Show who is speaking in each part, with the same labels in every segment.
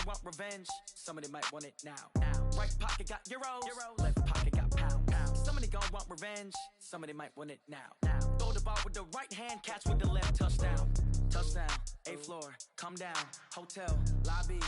Speaker 1: gon' want revenge, somebody might want it now. Right pocket got euros, left pocket got pounds. Somebody gon' want revenge, somebody might want it now. Throw the ball with the right hand, catch with the left, touchdown. Touchdown, 8th floor, come down, hotel, lobby.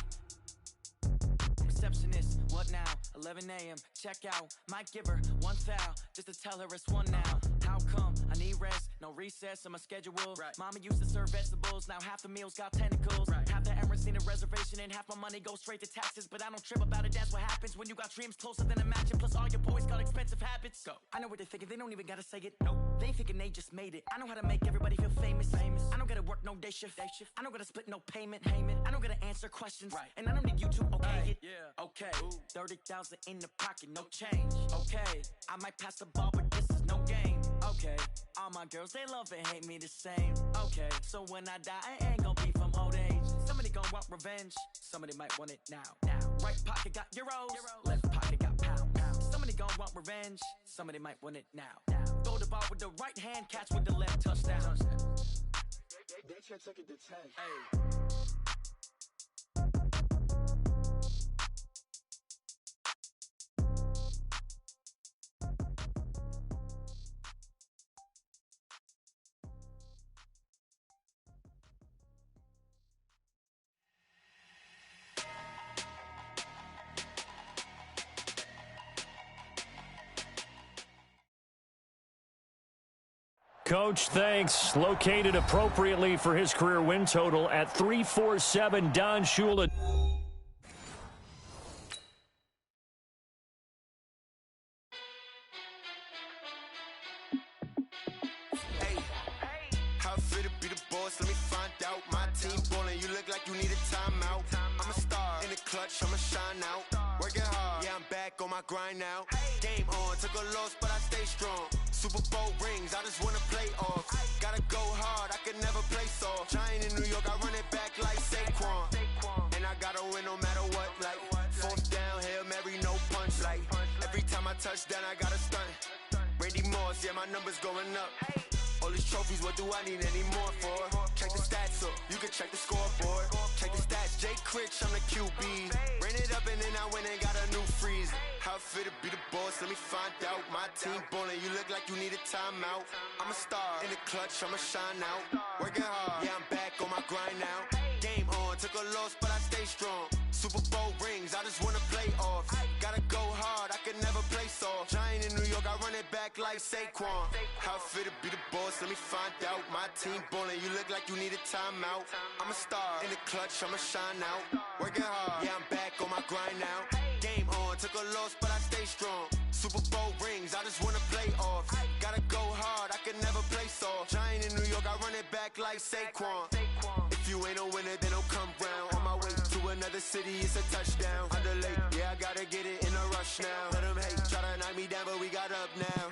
Speaker 1: Receptionist, what now? 11 a.m., check out. Might give her one foul, just to tell her it's one now. How come? I need rest, no recess on my schedule. Mama used to serve vegetables, now half the meals got tentacles. Half the Emirates need a reservation and half my money goes straight to taxes. But I don't trip about it, that's what happens when you got dreams closer than a mansion. Plus all your boys got expensive habits. Go. I know what they're thinking, they don't even gotta say it. Nope. They ain't thinking they just made it. I know how to make everybody feel famous. I don't gotta work no day shift. I don't gotta split no payment. I don't gotta answer questions. And I don't need you to okay it. Okay, 30,000 in the pocket, no change. Okay, I might pass the ball, but this is no game. Okay, all my girls, they love and hate me the same. Okay, so when I die, I ain't gon' be from old age. Somebody gon' want revenge, somebody might want it now. Right pocket got euros, left pocket got pounds. Somebody gon' want revenge, somebody might want it now. Throw the ball with the right hand, catch with the left, touchdown.
Speaker 2: They can't take it to 10.
Speaker 1: Hey.
Speaker 3: Coach, thanks. Located appropriately for his career win total at 347, Don Shula.
Speaker 4: How fit to be the boss? Let me find out. My team ballin', you look like you need a timeout. I'm a star in the clutch, I'ma shine out. Working hard, yeah, I'm back on my grind now. Game on, took a loss, but I stay strong. Super Bowl rings, I just wanna play off. Gotta go hard, I can never play soft. Giant in New York, I run it back like Saquon. And I gotta win no matter what, like 4th down, Hail Mary, no punch. Like every time I touch down, I gotta stunt. Randy Moss, yeah, my numbers going up. All these trophies, what do I need any more for? Check the stats up, you can check the scoreboard. Check the stats, Jay Critch, I'm the QB. Ran it up and then I went and got a new freeze. How fit to be the boss, let me find out. My team ballin', you look like you need a timeout. I'm a star in the clutch, I'ma shine out. Working hard, yeah, I'm back on my grind now. Game on, took a loss, but I stay strong. Super Bowl rings, I just wanna play off. Gotta go hard, I can never play soft. Giant in New York, I run it back like Saquon. How fit to be the boss, let me find out. My team ballin', you look like you need a timeout. I'm a star in the clutch, I'ma shine out. Working hard, yeah, I'm back on my grind now. Game on, took a loss, but I stay strong. Super Bowl rings, I just wanna play off. Gotta go hard, I can never play soft. Giant in New York, I run it back like Saquon. If you ain't a winner, then don't come round. On my way to another city, it's a touchdown. Underlay, yeah, I gotta get it in a rush now. Let them hate, try to knock me down, but we got up now.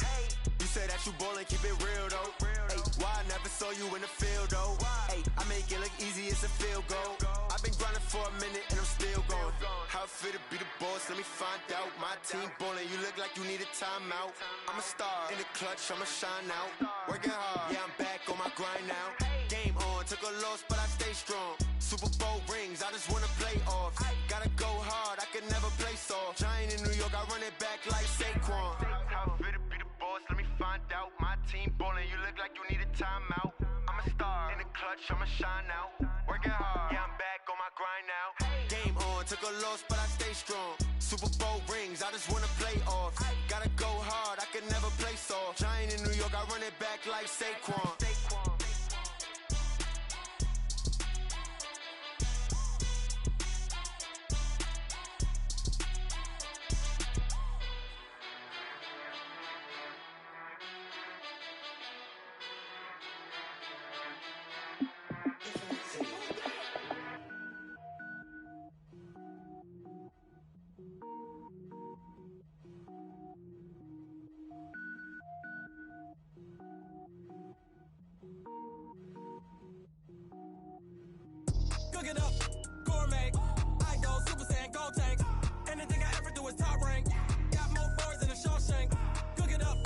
Speaker 4: You say that you ballin', keep it real though. Hey, why I never saw you in the field though? Hey, I make it look easy, it's a field goal. I've been grinding for a minute and I'm still going. How fit to be the boss, let me find out. My team ballin', you look like you need a timeout. I'm a star in the clutch, I'ma shine out. Working hard, yeah, I'm back on my grind now. Game on, took a loss, but I stay strong. Super Bowl rings, I just wanna play off. Gotta go hard, I can never play soft. Giant in New York, I run it back like Saquon. How fit to be the boss, let me find out. My team ballin', you look like you need a timeout. I'm a star in the clutch, I'ma shine out. Working hard, yeah, I'm back on my grind now. Game on, took a loss, but I stay strong. Super Bowl rings, I just wanna play off. Gotta go hard, I can never play soft. Giant in New York, I run it back like Saquon.
Speaker 5: Cook it up, gourmet. I go Super Saiyan, gold tank. Anything I ever do is top rank. Got more boards than a Shawshank. Cook it up,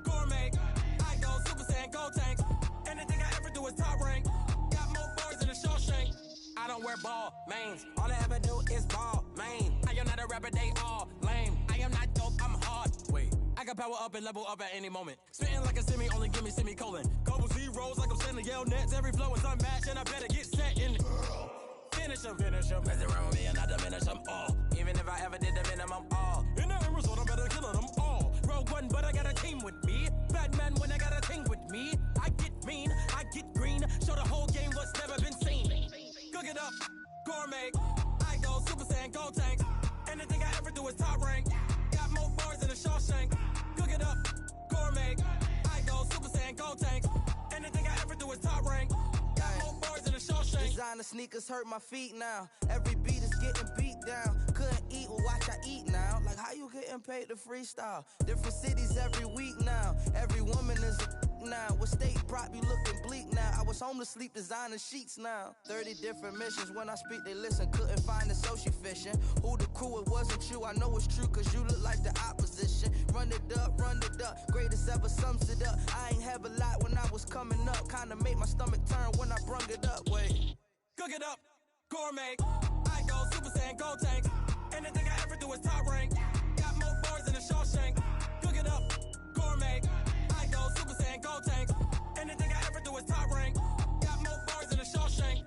Speaker 5: gourmet. I go Super Saiyan, gold tank. Anything I ever do is top rank. Got more boards than a Shawshank. I don't wear ball mains. All I ever do is just ball, man. I am not a rapper, they all lame. I am not dope, I'm hard. Wait, I can power up and level up at any moment. Spitting like a semi, only give me semicolon. Couple zeros like I'm sending yell nets. Every flow is unmatched, and I better get set in. Finish them. Mess around with me and I diminish them all. Even if I ever did the minimum, all. In the end result, I'm better killing them all. Rogue One, but I got a team with me. Batman when I got a thing with me. I get mean, I get green. Show the whole game what's never been seen. Cook it up, gourmet. I go Super Saiyan, go tank. Anything I ever do is top rank. Got more bars than a Shawshank. Cook it up, gourmet. I go Super Saiyan, go tank. Anything I ever do is top rank. Got more bars than a Shawshank.
Speaker 6: Designer sneakers hurt my feet now. Every beat is getting beat down. Couldn't eat, well watch I eat now. Like how you getting paid to freestyle? Different cities every week now. Every woman is a now. What state prop you looking bleak now? I was home to sleep designer sheets now. 30 different missions. When I speak they listen. Couldn't find it so she fishing. Who the crew, it wasn't you. I know it's true cause you look like the opposition. Run it up. Greatest ever sums it up. I ain't have a lot when I was coming up. Kinda made my stomach turn when I brung it up. Wait.
Speaker 5: Cook it up, gourmet. I go Super Saiyan, go tank. Anything I ever do is top rank. Got more bars than a Shawshank. Cook it up, gourmet. I go Super Saiyan, go tank. Anything I ever do is top rank. Got more bars than a Shawshank.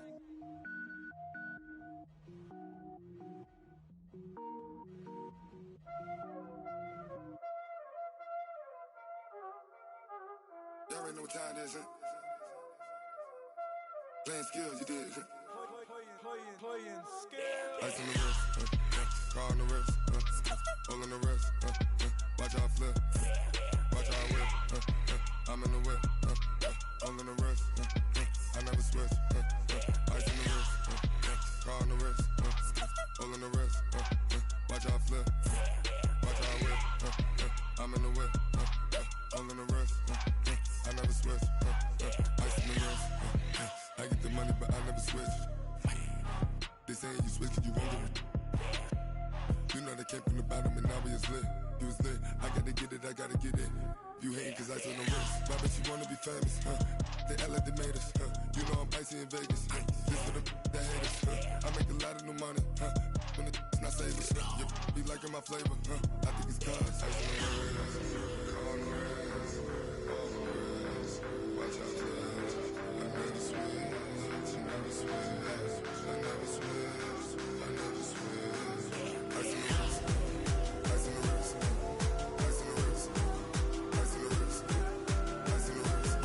Speaker 2: Y'all already know what time it is, huh? Playing skills, you did, huh?
Speaker 7: Playing skills.
Speaker 2: Ice on the wrist, car on the wrist, hole in the wrist, watch how I flip, watch how I whip, I'm in the whip, hole in the wrist, I never switch, ice on the wrist, car on the wrist, hole in the wrist, watch how I flip, watch how I whip, I'm in the whip, hole in the wrist, I never switch, ice on the wrist, I get the money but I never switch. They saying you switch 'cause you won't get it. You know they came from the bottom and now we is lit. You was lit, I gotta get it, I gotta get it. You hating 'cause I on the wrist. Why bet you wanna be famous, huh? They act like they made us, huh? You know I'm icy in Vegas, This for the that hate us, I make a lot of new money, When the not savers, You be liking my flavor, I think it's cause ice on the wrist, on the wrist, on the wrist. Watch out for this. I never switch, I never switch. I never switch, I never switch. Ice in the wrist, ice in the wrist, ice in the wrist, ice in the wrist, ice in the wrist,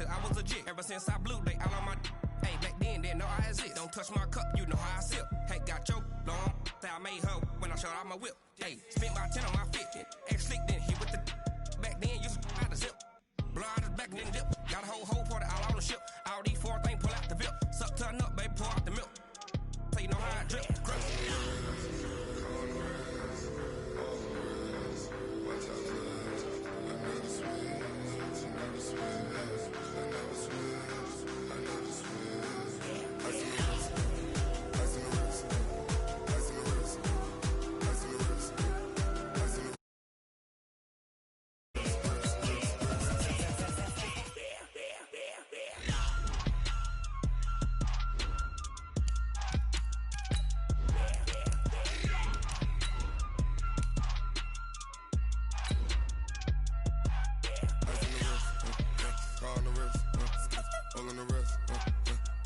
Speaker 5: I was legit ever since I blew they all on my. Hey, back then didn't know I exist. Don't touch my cup, you know how I sip. Hey, got your long that I made her when I showed out my whip. Hey, spent about 10 on my fit. Ex slick then hit with the. Back then used to out the zip. Blow out his back then dip. Got a whole party all on the ship. All these four things pull out the VIP. Suck turn up, baby, pour out the milk. So you know how I drip. Crush.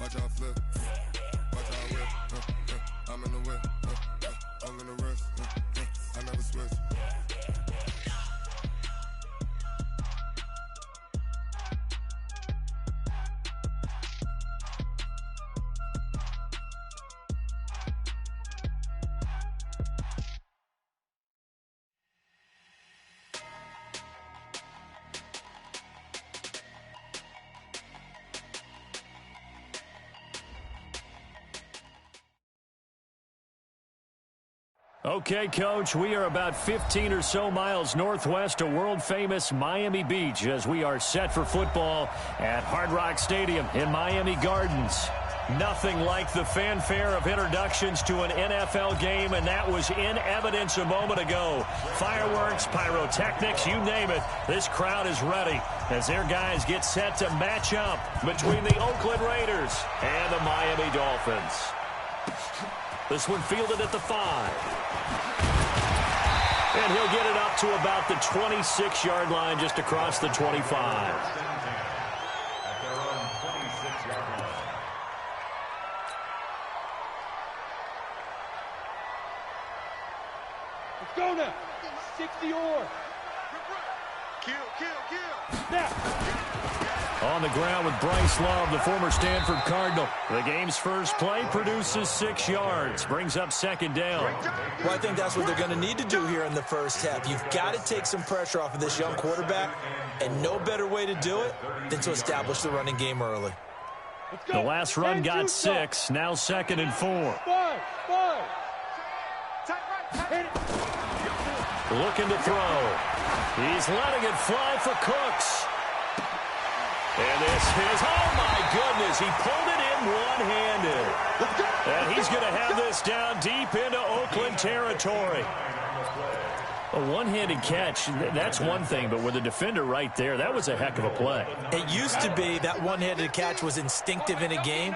Speaker 2: watch out for this. I never switch, I never switch.
Speaker 3: Okay, Coach, we are about 15 or so miles northwest of world-famous Miami Beach as we are set for football at Hard Rock Stadium in Miami Gardens. Nothing like the fanfare of introductions to an NFL game, and that was in evidence a moment ago. Fireworks, pyrotechnics, you name it. This crowd is ready as their guys get set to match up between the Oakland Raiders and the Miami Dolphins. This one fielded at the 5. And he'll get it up to about the 26-yard line just across the 25.
Speaker 7: Let's go now. 60 or.
Speaker 2: Kill.
Speaker 7: Snap.
Speaker 3: On the ground with Bryce Love, the former Stanford Cardinal. The game's first play produces 6 yards, brings up second down.
Speaker 8: Well, I think that's what they're going to need to do here in the first half. You've got to take some pressure off of this young quarterback, and no better way to do it than to establish the running game early.
Speaker 3: The last run got 6, now 2nd and 4.
Speaker 7: 5.
Speaker 3: Looking to throw. He's letting it fly for Cooks. And this is, oh my goodness, he pulled it in one-handed. And he's going to have this down deep into Oakland territory. A one-handed catch, that's one thing, but with a defender right there, that was a heck of a play.
Speaker 8: It used to be that one-handed catch was instinctive in a game.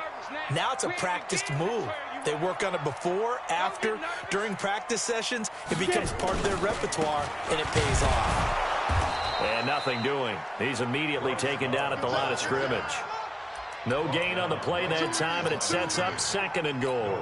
Speaker 8: Now it's a practiced move. They work on it before, after, during practice sessions. It becomes part of their repertoire, and it pays off.
Speaker 3: And nothing doing. He's immediately taken down at the line of scrimmage. No gain on the play that time, and it sets up 2nd and goal.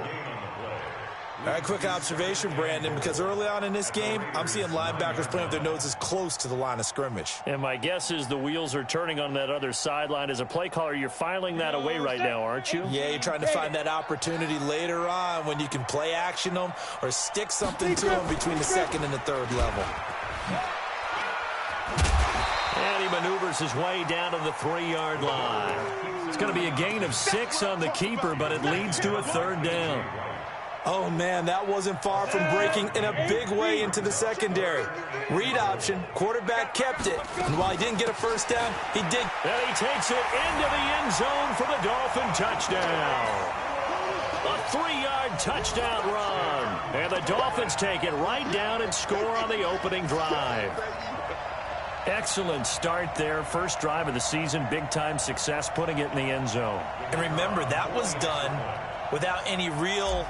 Speaker 8: All right, quick observation, Brandon, because early on in this game, I'm seeing linebackers playing with their noses close to the line of scrimmage.
Speaker 3: And my guess is the wheels are turning on that other sideline. As a play caller, you're filing that away right now, aren't you?
Speaker 8: Yeah, you're trying to find that opportunity later on when you can play action them or stick something to them between the 2nd and the 3rd level.
Speaker 3: And he maneuvers his way down to the 3-yard line. It's going to be a gain of 6 on the keeper, but it leads to a 3rd down.
Speaker 8: Oh, man, that wasn't far from breaking in a big way into the secondary. Read option, quarterback kept it, and while he didn't get a first down, he did.
Speaker 3: And he takes it into the end zone for the Dolphin touchdown. A 3-yard touchdown run. And the Dolphins take it right down and score on the opening drive. Excellent start there. First drive of the season, big-time success, putting it in the end zone.
Speaker 8: And remember, that was done without any real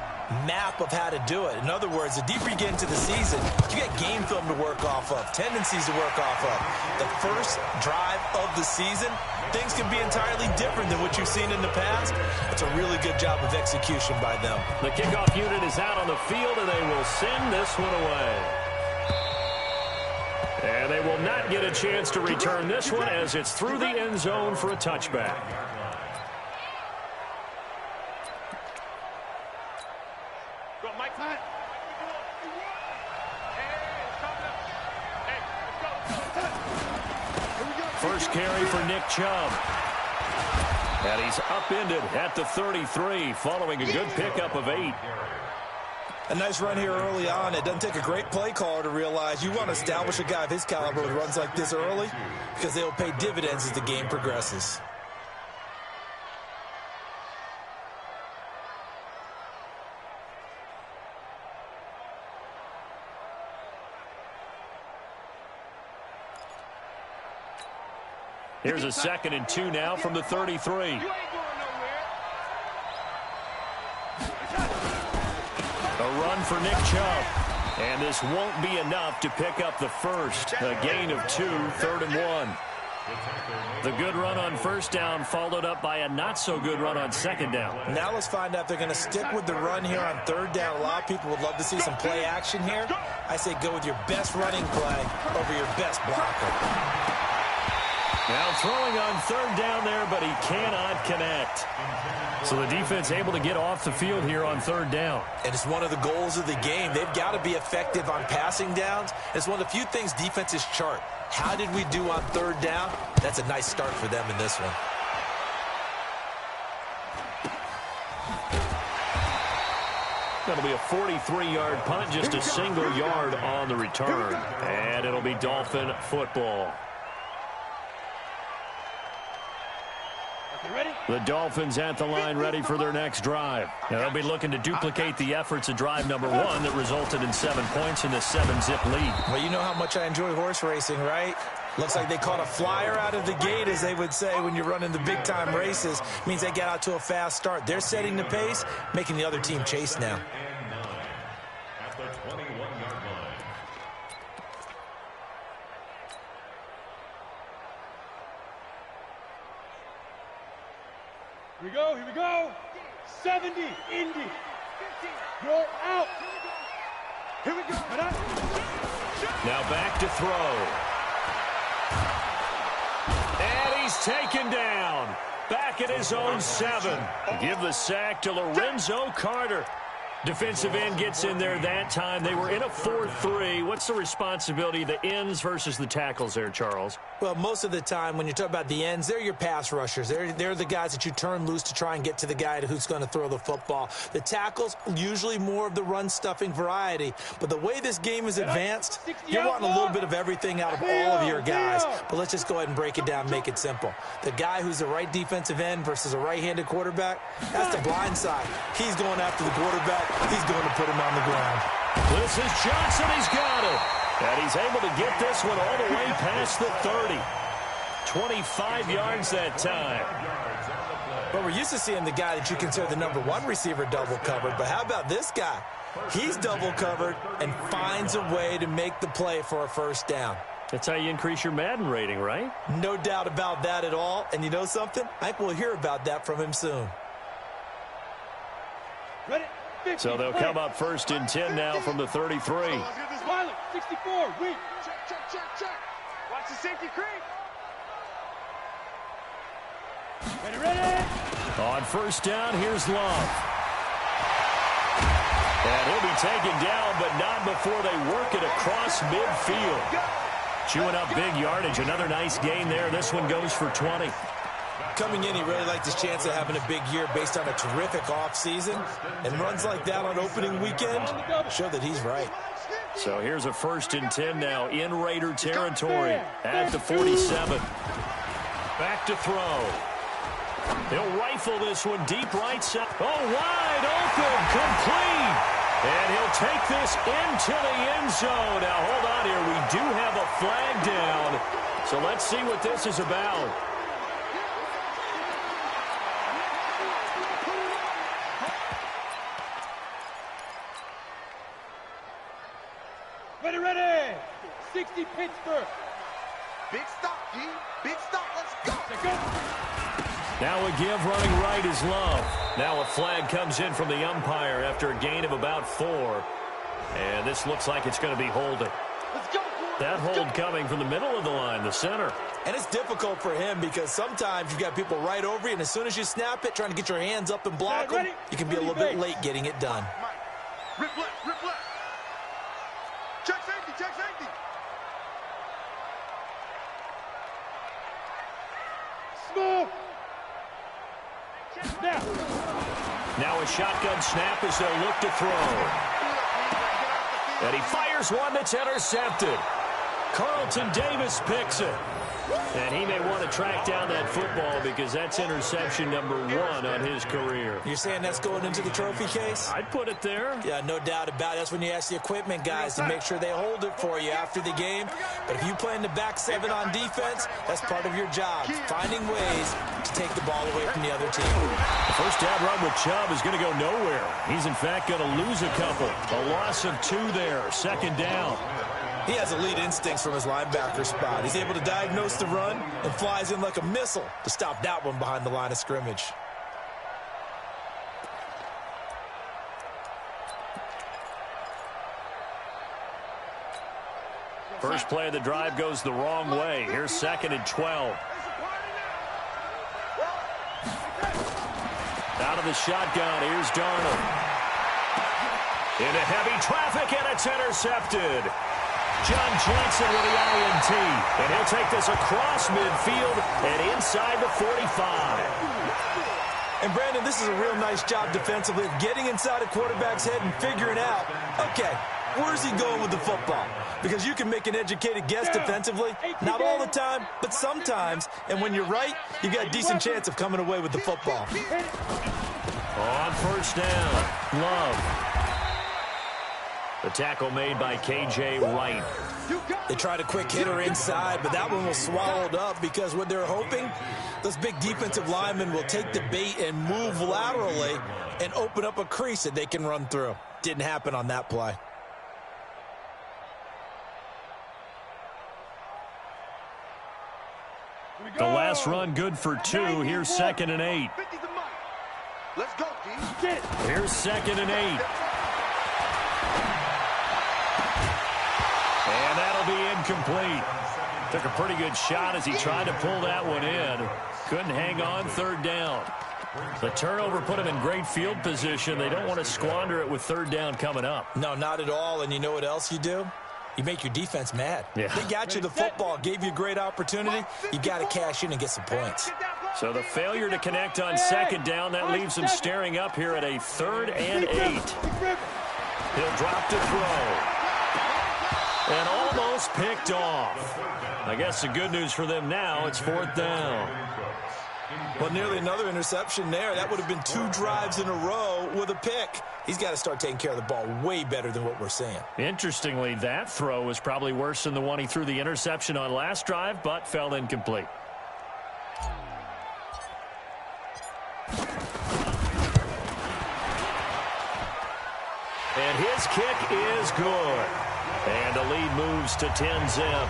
Speaker 8: map of how to do it. In other words, the deeper you get into the season, you get game film to work off of, tendencies to work off of. The first drive of the season, things can be entirely different than what you've seen in the past. It's a really good job of execution by them.
Speaker 3: The kickoff unit is out on the field, and they will send this one away. And they will not get a chance to return this one as it's through the end zone for a touchback. First carry for Nick Chubb. And he's upended at the 33 following a good pickup of 8.
Speaker 8: A nice run here early on. It doesn't take a great play caller to realize you want to establish a guy of his caliber with runs like this early because they will pay dividends as the game progresses.
Speaker 3: Here's a 2nd and 2 now from the 33. A run for Nick Chubb. And this won't be enough to pick up the first. A gain of 2, 3rd and 1. The good run on first down followed up by a not-so-good run on second down.
Speaker 8: Now let's find out if they're going to stick with the run here on 3rd down. A lot of people would love to see some play action here. I say go with your best running play over your best blocker.
Speaker 3: Now throwing on 3rd down there, but he cannot connect. So the defense able to get off the field here on 3rd down.
Speaker 8: And it's one of the goals of the game. They've got to be effective on passing downs. It's one of the few things defenses chart. How did we do on 3rd down? That's a nice start for them in this one.
Speaker 3: That'll be a 43-yard punt, just a single yard on the return. And it'll be Dolphin football. The Dolphins at the line ready for their next drive. Now they'll be looking to duplicate the efforts of drive number 1 that resulted in 7 points in the 7-zip lead.
Speaker 8: Well, you know how much I enjoy horse racing, right? Looks like they caught a flyer out of the gate, as they would say when you're running the big-time races. Means they get out to a fast start. They're setting the pace, making the other team chase now.
Speaker 3: At the 21-yard line.
Speaker 7: Here we go. 70, Indy. You're out. Here we go.
Speaker 3: Now back to throw. And he's taken down. Back at his own 7. Give the sack to Lorenzo Carter. Defensive end gets in there that time. They were in a 4-3. What's the responsibility of the ends versus the tackles there, Charles?
Speaker 8: Well, most of the time when you talk about the ends, they're your pass rushers. They're the guys that you turn loose to try and get to the guy who's going to throw the football. The tackles, usually more of the run-stuffing variety. But the way this game is advanced, you're wanting a little bit of everything out of all of your guys. But let's just go ahead and break it down, make it simple. The guy who's the right defensive end versus a right-handed quarterback, that's the blind side. He's going after the quarterback. He's going to put him on the ground.
Speaker 3: This is Johnson. He's got it. And he's able to get this one all the way past the 30. 25 yards that time.
Speaker 8: But we're used to seeing the guy that you consider the number 1 receiver double covered. But how about this guy? He's double covered and finds a way to make the play for a first down.
Speaker 3: That's how you increase your Madden rating, right?
Speaker 8: No doubt about that at all. And you know something? I think we'll hear about that from him soon.
Speaker 7: Ready?
Speaker 3: So they'll come up first and 10 now from the 33.
Speaker 7: 64, weak. Check. Watch the safety creep. Ready.
Speaker 3: On first down, here's Love. And he'll be taken down, but not before they work it across midfield. Chewing up big yardage. Another nice gain there. This one goes for 20.
Speaker 8: Coming in, he really liked his chance of having a big year based on a terrific offseason. And runs like that on opening weekend show that he's right.
Speaker 3: So here's a first and 10 now in Raider territory at the 47. Back to throw. He'll rifle this one deep right side. Oh, wide open, complete. And he'll take this into the end zone. Now, hold on here. We do have a flag down. So let's see what this is about.
Speaker 7: Ready. 60 Pittsburgh.
Speaker 4: Big stop, G. Big stop. Let's go.
Speaker 3: Now a give running right is Love. Now a flag comes in from the umpire after a gain of about 4. And this looks like it's going to be holding.
Speaker 7: Let's go.
Speaker 3: That hold coming from the middle of the line, the center.
Speaker 8: And it's difficult for him because sometimes you've got people right over you, and as soon as you snap it, trying to get your hands up and block them, you can be a little bit late getting it done.
Speaker 4: Rip left. Check safety.
Speaker 7: Small.
Speaker 3: Now a shotgun snap as they'll look to throw. And he fires one that's intercepted. Carlton Davis picks it. And he may want to track down that football because that's interception number 1 on his career.
Speaker 8: You're saying that's going into the trophy case?
Speaker 3: I'd put it there.
Speaker 8: Yeah, no doubt about it. That's when you ask the equipment guys to make sure they hold it for you after the game. But if you play in the back 7 on defense, that's part of your job, finding ways to take the ball away from the other team.
Speaker 3: The first down run with Chubb is going to go nowhere. He's, in fact, going to lose a couple. A loss of 2 there. Second down.
Speaker 8: He has elite instincts from his linebacker spot. He's able to diagnose the run and flies in like a missile to stop that one behind the line of scrimmage.
Speaker 3: First play of the drive goes the wrong way. Here's 2nd and 12. Out of the shotgun, here's Darnold. Into heavy traffic, and it's intercepted. John Johnson with the INT. And he'll take this across midfield and inside the 45.
Speaker 8: And, Brandon, this is a real nice job defensively of getting inside a quarterback's head and figuring out, okay, where's he going with the football? Because you can make an educated guess defensively, not all the time, but sometimes. And when you're right, you got a decent chance of coming away with the football.
Speaker 3: On first down, Love. The tackle made by K.J. Wright.
Speaker 8: They tried a quick hitter inside, but that one was swallowed up because what they're hoping, those big defensive linemen will take the bait and move laterally and open up a crease that they can run through. Didn't happen on that play.
Speaker 3: The last run good for 2. Here's 2nd and 8.
Speaker 4: Let's go, D.
Speaker 3: Here's 2nd and 8. And that'll be incomplete. Took a pretty good shot as he tried to pull that one in. Couldn't hang on, 3rd down. The turnover put him in great field position. They don't want to squander it with 3rd down coming up.
Speaker 8: No, not at all. And you know what else you do? You make your defense mad.
Speaker 3: Yeah.
Speaker 8: They got you the football, gave you a great opportunity. You got to cash in and get some points.
Speaker 3: So the failure to connect on 2nd down, that leaves him staring up here at a 3rd and 8. He'll drop to throw. And almost picked off. I guess the good news for them now, it's 4th down.
Speaker 8: Well, nearly another interception there. That would have been 2 drives in a row with a pick. He's got to start taking care of the ball way better than what we're seeing.
Speaker 3: Interestingly, that throw was probably worse than the one he threw the interception on last drive, but fell incomplete. And his kick is good. And the lead moves to 10-zip.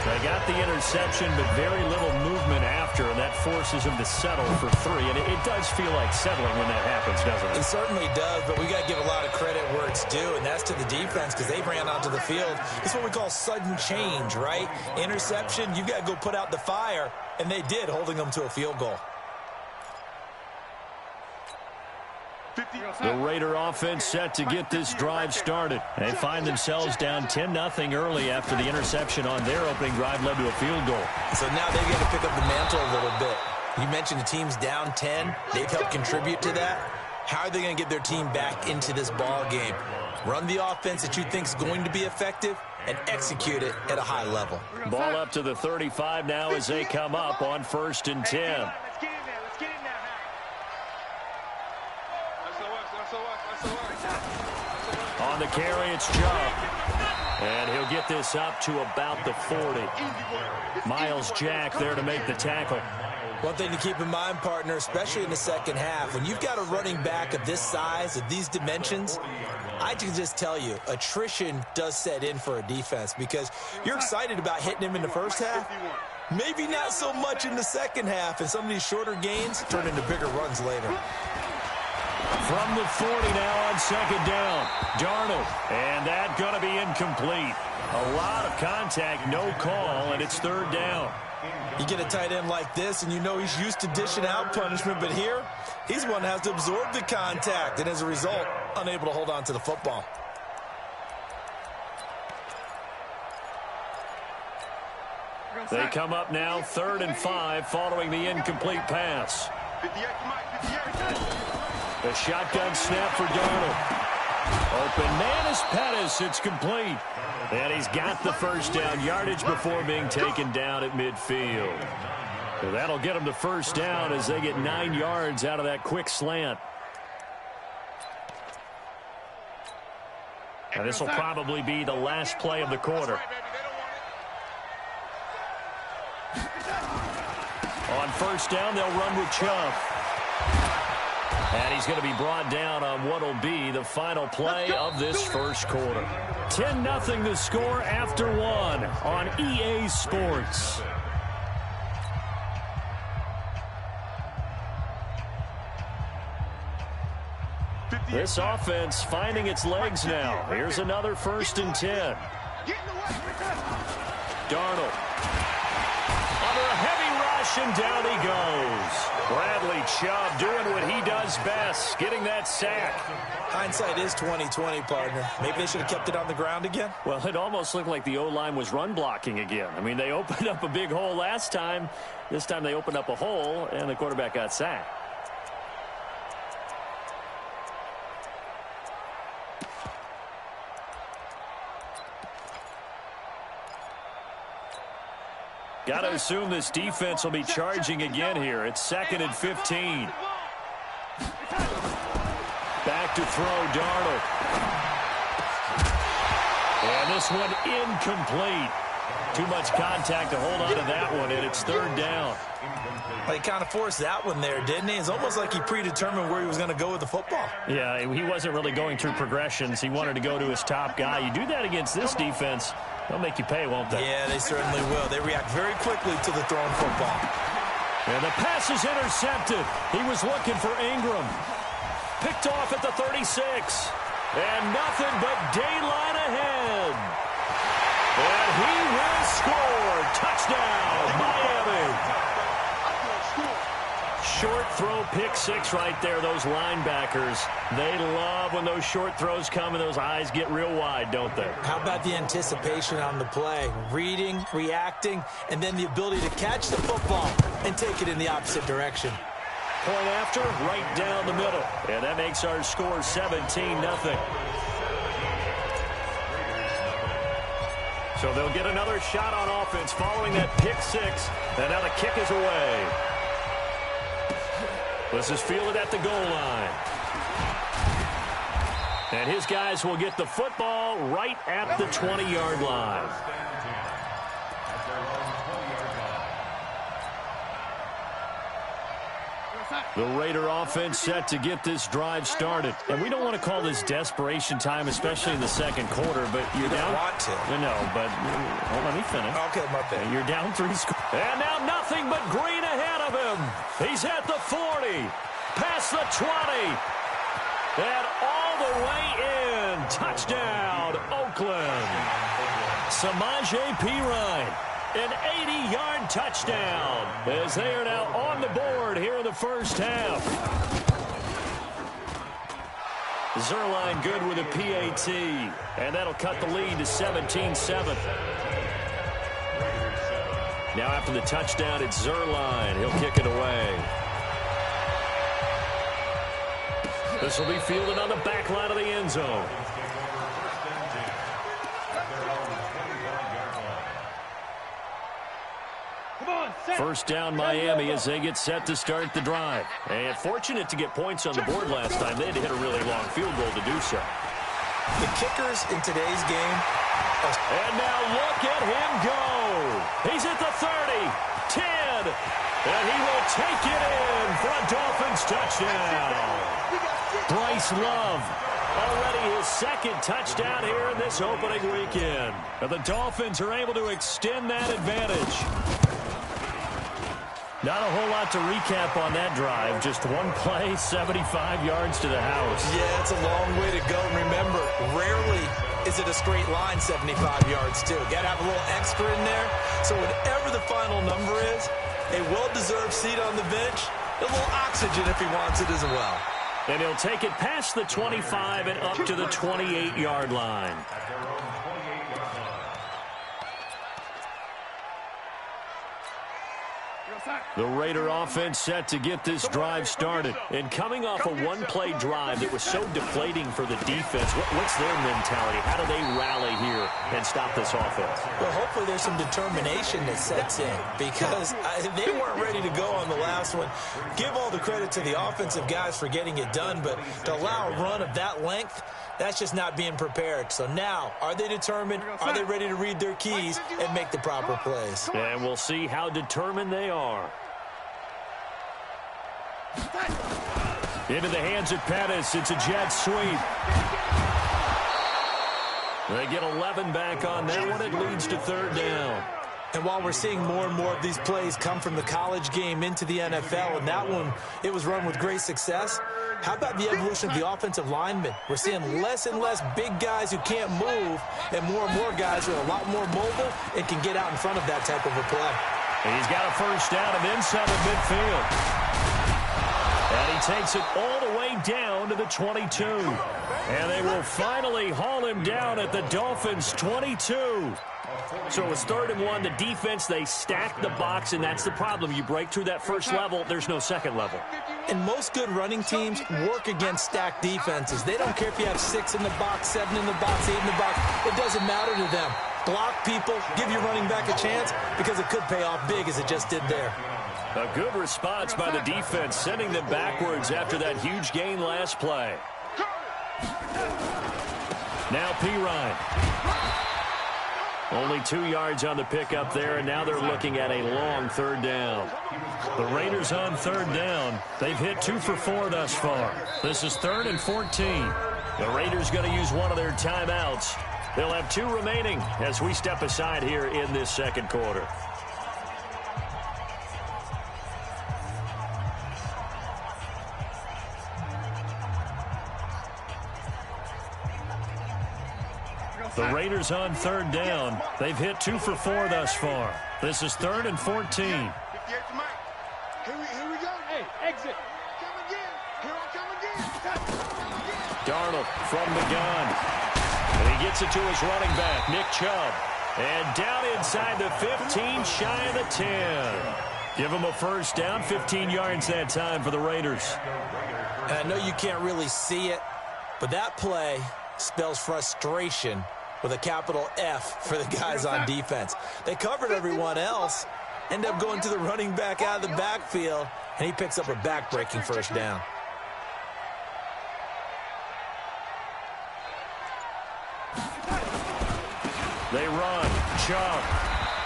Speaker 3: They got the interception, but very little movement after, and that forces him to settle for 3. And it does feel like settling when that happens, doesn't it?
Speaker 8: It certainly does, but we got to give a lot of credit where it's due, and that's to the defense because they ran onto the field. It's what we call sudden change, right? Interception, you got to go put out the fire, and they did, holding them to a field goal.
Speaker 3: The Raider offense set to get this drive started. They find themselves down 10-0 early after the interception on their opening drive led to a field goal.
Speaker 8: So now they've got to pick up the mantle a little bit. You mentioned the team's down 10. They've helped contribute to that. How are they going to get their team back into this ball game? Run the offense that you think is going to be effective and execute it at a high level.
Speaker 3: Ball up to the 35 now as they come up on 1st and 10. On the carry, it's Chubb. And he'll get this up to about the 40. Miles Jack there to make the tackle.
Speaker 8: One thing to keep in mind, partner, especially in the second half, when you've got a running back of this size, of these dimensions, I can just tell you, attrition does set in for a defense because you're excited about hitting him in the first half. Maybe not so much in the second half, and some of these shorter gains turn into bigger runs later.
Speaker 3: From the 40 now on 2nd down. Darnold. And that going to be incomplete. A lot of contact, no call, and it's 3rd down.
Speaker 8: You get a tight end like this, and you know he's used to dishing out punishment, but here, he's one that has to absorb the contact, and as a result, unable to hold on to the football.
Speaker 3: They come up now 3rd and 5 following the incomplete pass. The shotgun snap for Darnold. Open man is Pettis. It's complete. And he's got the first down yardage before being taken down at midfield. So that'll get him the first down as they get 9 yards out of that quick slant. And this will probably be the last play of the quarter. On 1st down, they'll run with Chubb. And he's going to be brought down on what will be the final play of this first quarter. 10-0 the score after 1 on EA Sports. This offense finding its legs now. Here's another 1st and 10. Darnold. Under a heavy rush, and down he goes. Bradley Chubb doing what he does best, getting that sack.
Speaker 8: Hindsight is 20/20, partner. Maybe they should have kept it on the ground again.
Speaker 3: Well, it almost looked like the O-line was run blocking again. I mean, they opened up a big hole last time. This time they opened up a hole, and the quarterback got sacked. Got to assume this defense will be charging again here. It's 2nd and 15. Back to throw, Darnold. And this one incomplete. Too much contact to hold on to that one, and it's 3rd down.
Speaker 8: He kind of forced that one there, didn't he? It's almost like he predetermined where he was going to go with the football.
Speaker 3: Yeah, he wasn't really going through progressions. He wanted to go to his top guy. You do that against this defense, they'll make you pay, won't they?
Speaker 8: Yeah, they certainly will. They react very quickly to the thrown football.
Speaker 3: And the pass is intercepted. He was looking for Ingram. Picked off at the 36. And nothing but daylight ahead. And he will score. Touchdown, Miami. Short throw, pick 6 right there, those linebackers. They love when those short throws come and those eyes get real wide, don't they?
Speaker 8: How about the anticipation on the play? Reading, reacting, and then the ability to catch the football and take it in the opposite direction.
Speaker 3: Point after, right down the middle. And that makes our score 17-0. So they'll get another shot on offense following that pick 6. And now the kick is away. This is fielded at the goal line. And his guys will get the football right at the 20-yard line. The Raider offense set to get this drive started. And we don't want to call this desperation time, especially in the second quarter, but you're down.
Speaker 8: You don't want to.
Speaker 3: No, but let me finish.
Speaker 8: Okay, my bad.
Speaker 3: You're down 3 scores. And now nothing but green ahead of him. He's at the 40, past the 20, and all the way in. Touchdown, Oakland. Samaje Perine. An 80-yard touchdown as they are now on the board here in the first half. Zerline good with a PAT, and that'll cut the lead to 17-7. Now after the touchdown, it's Zerline. He'll kick it away. This will be fielded on the back line of the end zone. First down, Miami, as they get set to start the drive. And fortunate to get points on the board last time. They had to hit a really long field goal to do so.
Speaker 8: The kickers in today's game.
Speaker 3: And now look at him go. He's at the 30, 10, and he will take it in for a Dolphins touchdown. Bryce Love, already his 2nd touchdown here in this opening weekend. And the Dolphins are able to extend that advantage. Not a whole lot to recap on that drive. Just one play, 75 yards to the house.
Speaker 8: Yeah, it's a long way to go. And remember, rarely is it a straight line 75 yards, too. Got to have a little extra in there. So whatever the final number is, a well-deserved seat on the bench, a little oxygen if he wants it as well.
Speaker 3: And he'll take it past the 25 and up to the 28-yard line. The Raider offense set to get this drive started. And coming off a one-play drive that was so deflating for the defense, what's their mentality? How do they rally here and stop this offense?
Speaker 8: Well, hopefully there's some determination that sets in because they weren't ready to go on the last one. Give all the credit to the offensive guys for getting it done, but to allow a run of that length, that's just not being prepared. So now, are they determined? Are they ready to read their keys and make the proper plays?
Speaker 3: And we'll see how determined they are. Into the hands of Pettis. It's a jet sweep. They get 11 back on that one. It leads to 3rd down.
Speaker 8: And while we're seeing more and more of these plays come from the college game into the NFL, and that one, it was run with great success, how about the evolution of the offensive linemen? We're seeing less and less big guys who can't move and more guys who are a lot more mobile and can get out in front of that type of a play.
Speaker 3: And he's got a first down of inside of midfield. And he takes it all the way down to the 22. And they will finally haul him down at the Dolphins' 22. So it was 3rd and 1. The defense, they stacked the box, and that's the problem. You break through that first level, there's no second level.
Speaker 8: And most good running teams work against stacked defenses. They don't care if you have 6 in the box, 7 in the box, 8 in the box. It doesn't matter to them. block people, give your running back a chance, because it could pay off big as it just did there.
Speaker 3: A good response by the defense, sending them backwards after that huge gain last play. Now Pirine. Only 2 yards on the pickup there, and now they're looking at a long third down. The Raiders on third down. They've hit 2 for 4 thus far. This is 3rd and 14. The Raiders going to use one of their timeouts. They'll have 2 remaining as we step aside here in this second quarter. The Raiders on third down. They've hit 2 for 4 thus far. This is 3rd and 14.
Speaker 7: Here we go. Hey, exit. Come again. Here I come again.
Speaker 3: Darnold from the gun. And he gets it to his running back, Nick Chubb. And down inside the 15, shy of the 10. Give him a first down, 15 yards that time for the Raiders.
Speaker 8: And I know you can't really see it, but that play spells frustration with a capital F for the guys on defense. They covered everyone else, end up going to the running back out of the backfield, and he picks up a back-breaking first down.
Speaker 3: They run. Chubb.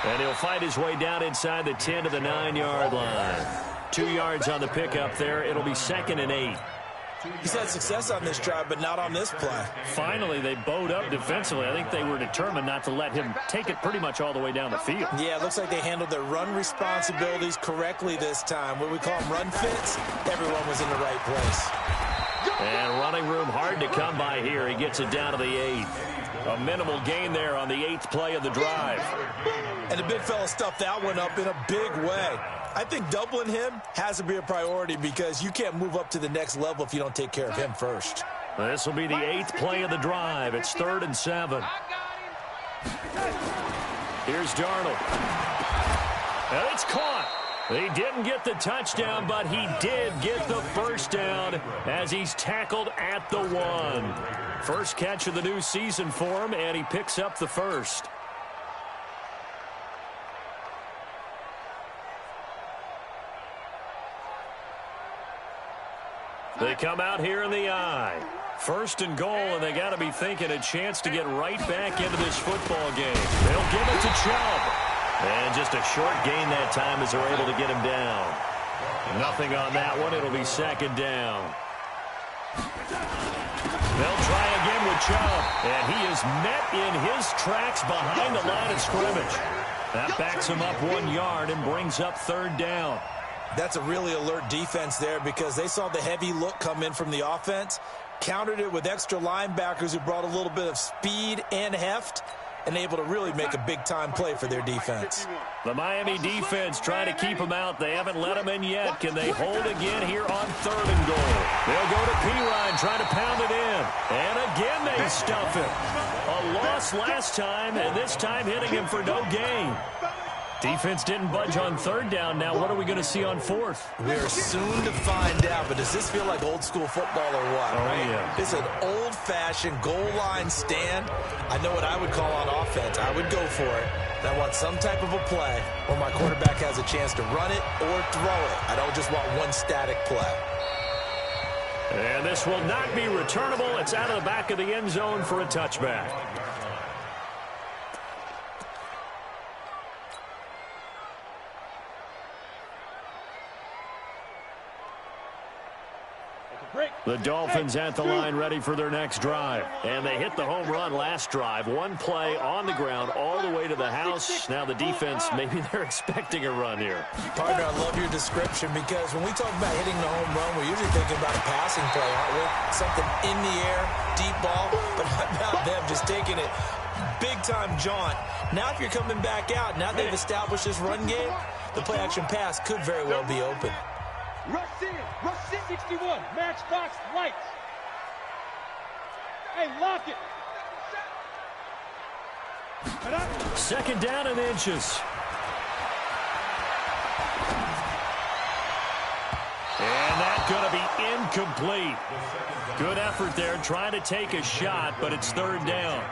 Speaker 3: And he'll fight his way down inside the 10 to the 9-yard line. 2 yards on the pickup there. It'll be 2nd and 8.
Speaker 8: He's had success on this drive, but not on this play.
Speaker 3: Finally, they bowed up defensively. I think they were determined not to let him take it pretty much all the way down the field.
Speaker 8: Yeah, it looks like they handled their run responsibilities correctly this time. What we call them run fits, everyone was in the right place.
Speaker 3: And running room hard to come by here. He gets it down to the 8th. A minimal gain there on the 8th play of the drive.
Speaker 8: And the big fella stuffed that one up in a big way. I think doubling him has to be a priority because you can't move up to the next level if you don't take care of him first.
Speaker 3: This will be the 8th play of the drive. It's 3rd and 7. Here's Darnold. And it's caught. He didn't get the touchdown, but he did get the first down as he's tackled at the 1. First catch of the new season for him, and he picks up the first. They come out here in the I. 1st and goal, and they got to be thinking a chance to get right back into this football game. They'll give it to Chubb. And just a short gain that time as they're able to get him down. Nothing on that one. It'll be 2nd down. They'll try again with Chubb. And he is met in his tracks behind the line of scrimmage. That backs him up 1 yard and brings up 3rd down.
Speaker 8: That's a really alert defense there because they saw the heavy look come in from the offense, countered it with extra linebackers who brought a little bit of speed and heft, and able to really make a big-time play for their defense.
Speaker 3: The Miami defense trying to keep them out. They haven't let them in yet. Can they hold again here on 3rd and goal? They'll go to Pirine, trying to pound it in. And again they stuff it. A loss last time, and this time hitting him for no gain. Defense didn't budge on 3rd down. Now what are we going to see on 4th?
Speaker 8: We're soon to find out, but does this feel like old school football or what?
Speaker 3: Oh,
Speaker 8: right?
Speaker 3: yeah.
Speaker 8: It's an old-fashioned goal line stand. I know what I would call on offense. I would go for it. And I want some type of a play where my quarterback has a chance to run it or throw it. I don't just want one static play.
Speaker 3: And this will not be returnable. It's out of the back of the end zone for a touchback. The Dolphins at the line ready for their next drive. And they hit the home run last drive. One play on the ground all the way to the house. Now the defense, maybe they're expecting a run here.
Speaker 8: Partner, I love your description because when we talk about hitting the home run, we're usually thinking about a passing play, aren't we? Something in the air, deep ball, but how about them just taking it big-time jaunt. Now if you're coming back out, now they've established this run game, the play-action pass could very well be open.
Speaker 7: Rush in. 61. Matchbox lights. Hey, lock it.
Speaker 3: 2nd down and inches. And that's going to be incomplete. Good effort there trying to take a shot, but it's 3rd down.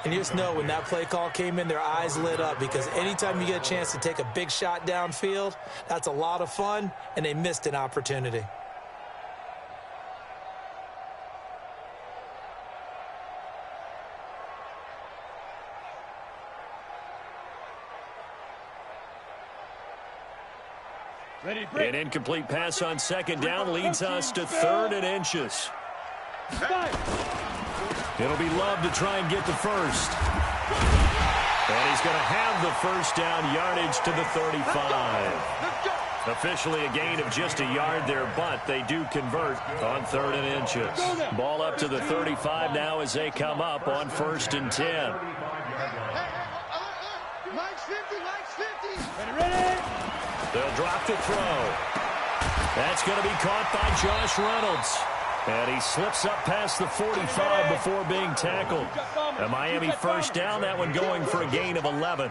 Speaker 8: And you just know when that play call came in, their eyes lit up, because anytime you get a chance to take a big shot downfield, that's a lot of fun, and they missed an opportunity.
Speaker 3: An incomplete pass on second down leads us to 3rd and inches. It'll be Love to try and get the first. And he's going to have the first down, yardage to the 35. Officially a gain of just a yard there, but they do convert on 3rd and inches. Ball up to the 35 now as they come up on 1st and 10.
Speaker 7: Ready?
Speaker 3: They'll drop the throw. That's going to be caught by Josh Reynolds. And he slips up past the 45 before being tackled. A Miami first down, that one going for a gain of 11.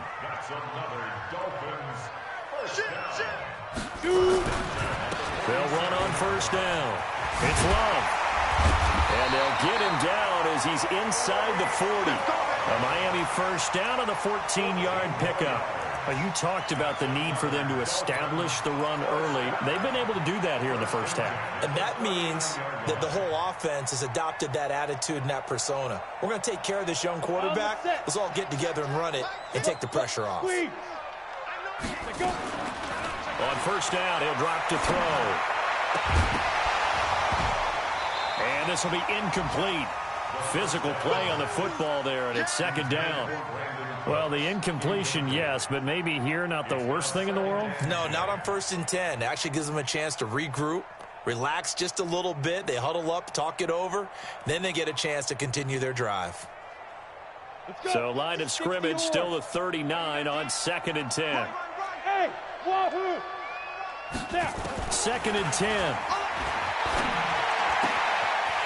Speaker 3: They'll run on first down. It's Love. And they'll get him down as he's inside the 40. A Miami first down on the 14-yard pickup. You talked about the need for them to establish the run early. They've been able to do that here in the first half.
Speaker 8: And that means that the whole offense has adopted that attitude and that persona. We're going to take care of this young quarterback. Let's all get together and run it and take the pressure off.
Speaker 3: On first down, he'll drop to throw. And this will be incomplete. Physical play on the football there, and it's second down. Well, the incompletion, yes, but maybe here not the worst thing in the world?
Speaker 8: No, not on 1st and 10. It actually gives them a chance to regroup, relax just a little bit. They huddle up, talk it over. Then they get a chance to continue their drive.
Speaker 3: So line of scrimmage still the 39 on 2nd and 10.
Speaker 7: Hey, wahoo!
Speaker 3: 2nd and 10.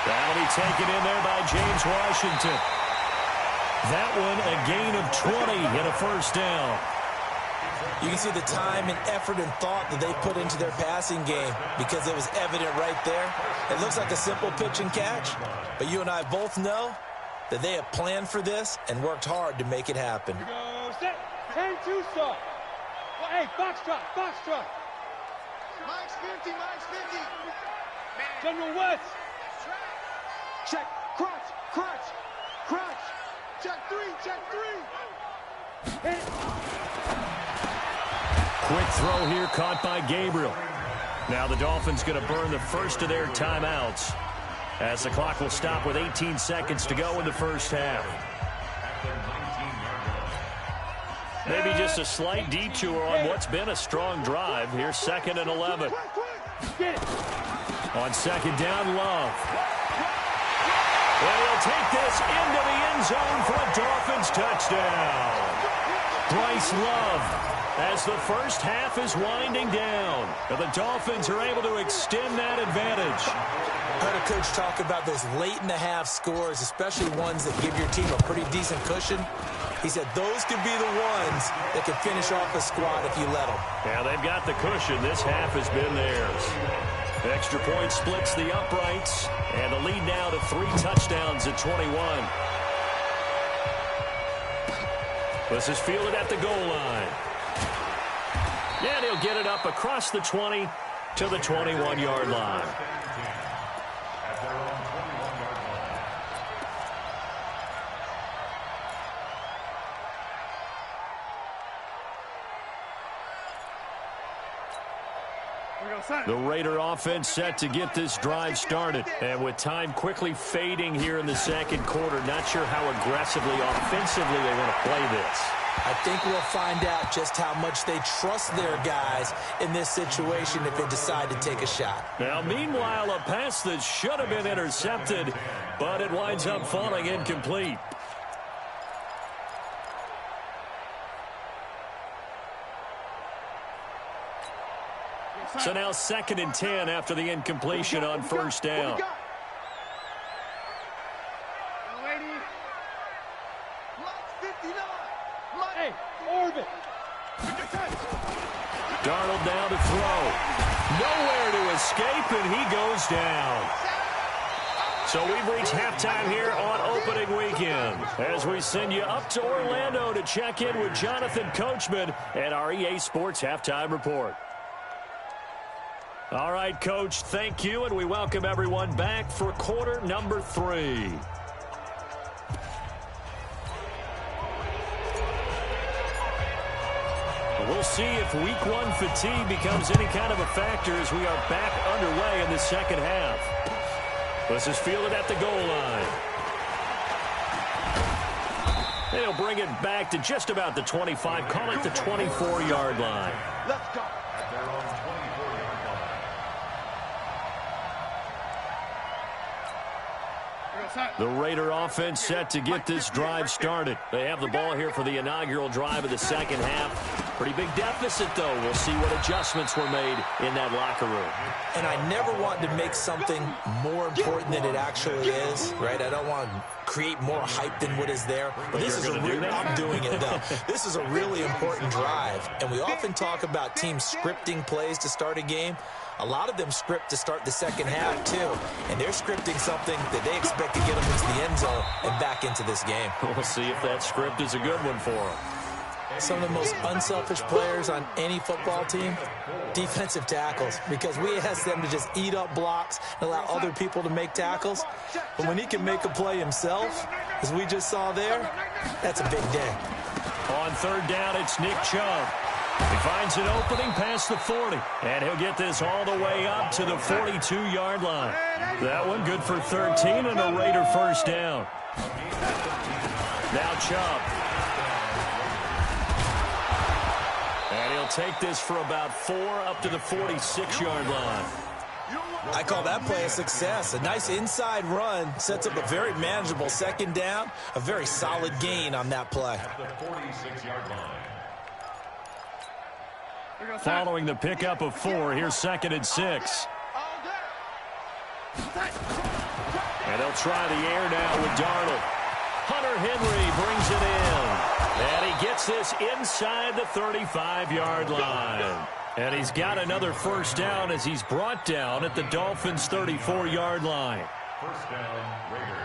Speaker 3: That'll be taken in there by James Washington. That one a gain of 20 and a first down.
Speaker 8: You can see the time and effort and thought that they put into their passing game because it was evident right there. It looks like a simple pitch and catch, but you and I both know that they have planned for this and worked hard to make it happen.
Speaker 7: Go set. 10-2 stop. Well, hey, box drop.
Speaker 4: Mike's 50, Mike's 50.
Speaker 7: General West. Check. Crunch. Check three. Hit it.
Speaker 3: Quick throw here caught by Gabriel. Now the Dolphins going to burn the first of their timeouts as the clock will stop with 18 seconds to go in the first half. Maybe just a slight detour on what's been a strong drive. Here's 2nd and 11. On second down, Love. And he'll take this into the end zone for a Dolphins touchdown. Bryce Love, as the first half is winding down. And the Dolphins are able to extend that advantage.
Speaker 8: I heard a coach talk about those late-in-the-half scores, especially ones that give your team a pretty decent cushion. He said those could be the ones that could finish off a squad if you let them.
Speaker 3: Yeah, they've got the cushion. This half has been theirs. Extra point splits the uprights, and the lead now to 3 touchdowns at 21. This is fielded at the goal line. And he'll get it up across the 20 to the 21-yard line. The Raider offense set to get this drive started. And with time quickly fading here in the second quarter, not sure how aggressively, offensively they want to play this.
Speaker 8: I think we'll find out just how much they trust their guys in this situation if they decide to take a shot.
Speaker 3: Now, meanwhile, a pass that should have been intercepted, but it winds up falling incomplete. So now 2nd and 10 after the incompletion on first down.
Speaker 7: Hey, orbit.
Speaker 3: Darnold down to throw. Nowhere to escape, and he goes down. So we've reached halftime here on opening weekend as we send you up to Orlando to check in with Jonathan Coachman at our EA Sports Halftime Report. All right, Coach, thank you, and we welcome everyone back for quarter number 3. We'll see if week 1 fatigue becomes any kind of a factor as we are back underway in the second half. This is fielded at the goal line. They'll bring it back to just about the 25, call it the 24-yard line.
Speaker 7: Let's go.
Speaker 3: The Raider offense set to get this drive started. They have the ball here for the inaugural drive of the second half. Pretty big deficit, though. We'll see what adjustments were made in that locker room.
Speaker 8: And I never want to make something more important than it actually is, right? I don't want to create more hype than what is there. But this is I'm doing it, though. This is a really important drive. And we often talk about teams scripting plays to start a game. A lot of them script to start the second half, too. And they're scripting something that they expect to get them into the end zone and back into this game.
Speaker 3: We'll see if that script is a good one for them.
Speaker 8: Some of the most unselfish players on any football team, defensive tackles, because we ask them to just eat up blocks and allow other people to make tackles. But when he can make a play himself, as we just saw there, that's a big day.
Speaker 3: On third down, it's Nick Chubb. He finds an opening past the 40, and he'll get this all the way up to the 42-yard line. That one good for 13 and a Raider first down. Now Chubb. And he'll take this for about 4 up to the 46-yard line.
Speaker 8: I call that play a success. A nice inside run sets up a very manageable second down, a very solid gain on that play.
Speaker 3: Following the pickup of 4, here's 2nd and 6. And they'll try the air now with Darnold. Hunter Henry brings it in. And he gets this inside the 35-yard line. And he's got another first down as he's brought down at the Dolphins' 34-yard line.
Speaker 7: First down, Raiders.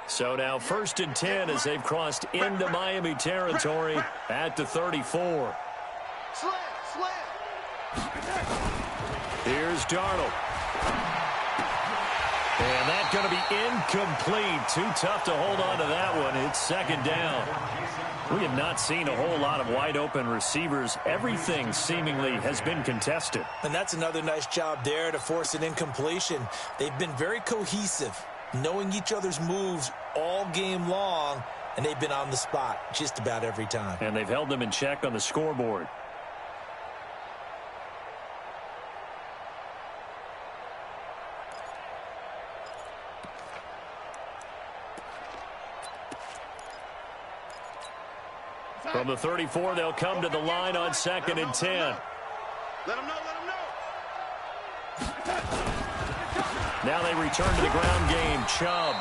Speaker 3: So now 1st and 10 as they've crossed into Miami territory at the 34. Here's Darnold. And that's going to be incomplete. Too tough to hold on to that one. It's 2nd down. We have not seen a whole lot of wide-open receivers. Everything seemingly has been contested.
Speaker 8: And that's another nice job there to force an incompletion. They've been very cohesive, knowing each other's moves all game long, and they've been on the spot just about every time.
Speaker 3: And they've held them in check on the scoreboard. From the 34, they'll come to the line on 2nd and 10.
Speaker 7: Let him know, let him know.
Speaker 3: Now they return to the ground game. Chubb.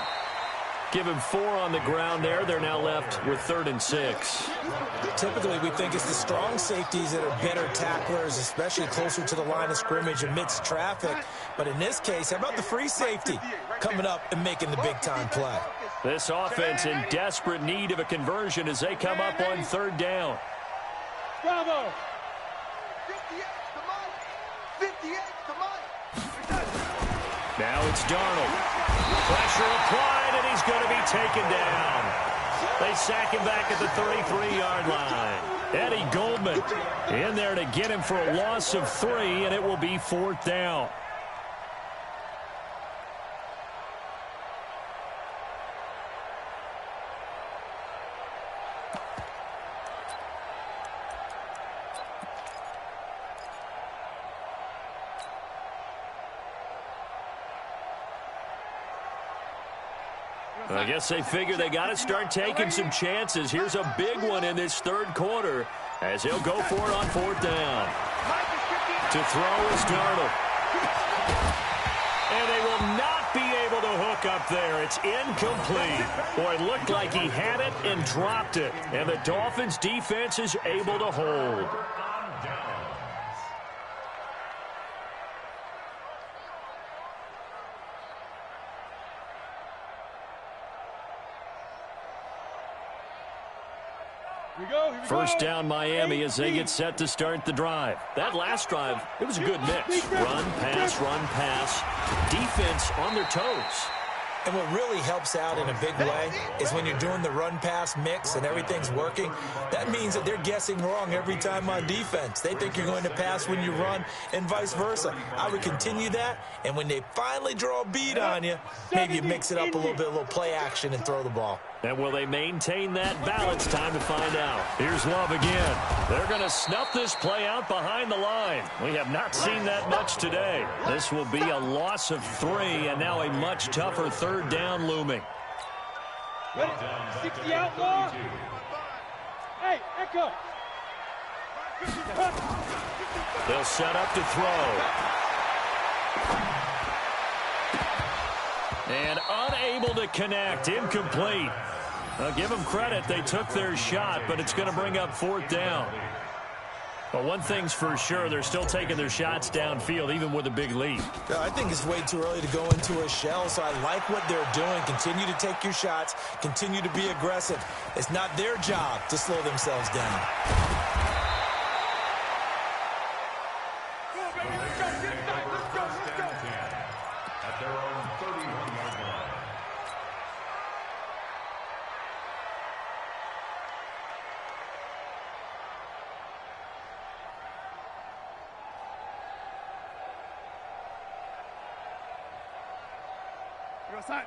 Speaker 3: Give him 4 on the ground there. They're now left with 3rd and 6.
Speaker 8: Typically, we think it's the strong safeties that are better tacklers, especially closer to the line of scrimmage amidst traffic. But in this case, how about the free safety coming up and making the big-time play?
Speaker 3: This offense in desperate need of a conversion as they come up on 3rd down.
Speaker 7: Bravo.
Speaker 6: 58 to Mike.
Speaker 3: Now it's Darnold. Pressure applied, and he's going to be taken down. They sack him back at the 33-yard line. Eddie Goldman in there to get him for a loss of 3, and it will be 4th down. I guess they figure they got to start taking some chances. Here's a big one in this 3rd quarter as he'll go for it on 4th down. To throw is Darnold. And they will not be able to hook up there. It's incomplete. Boy, it looked like he had it and dropped it. And the Dolphins defense is able to hold. First down Miami as they get set to start the drive. That last drive, it was a good mix. Run, pass. Defense on their toes.
Speaker 8: And what really helps out in a big way is when you're doing the run-pass mix and everything's working, that means that they're guessing wrong every time on defense. They think you're going to pass when you run and vice versa. I would continue that, and when they finally draw a beat on you, maybe you mix it up a little play action and throw the ball.
Speaker 3: And will they maintain that balance? Time to find out. Here's Love again. They're going to snuff this play out behind the line. We have not seen that much today. This will be a loss of 3, and now a much tougher third down looming.
Speaker 7: Ready? 60 outlaw. Hey, Echo.
Speaker 3: They'll set up to throw. And unable to connect. Incomplete. Give them credit. They took their shot, but it's going to bring up 4th down. But one thing's for sure, they're still taking their shots downfield, even with a big lead.
Speaker 8: I think it's way too early to go into a shell, so I like what they're doing. Continue to take your shots. Continue to be aggressive. It's not their job to slow themselves down.
Speaker 9: At their own 31-yard line.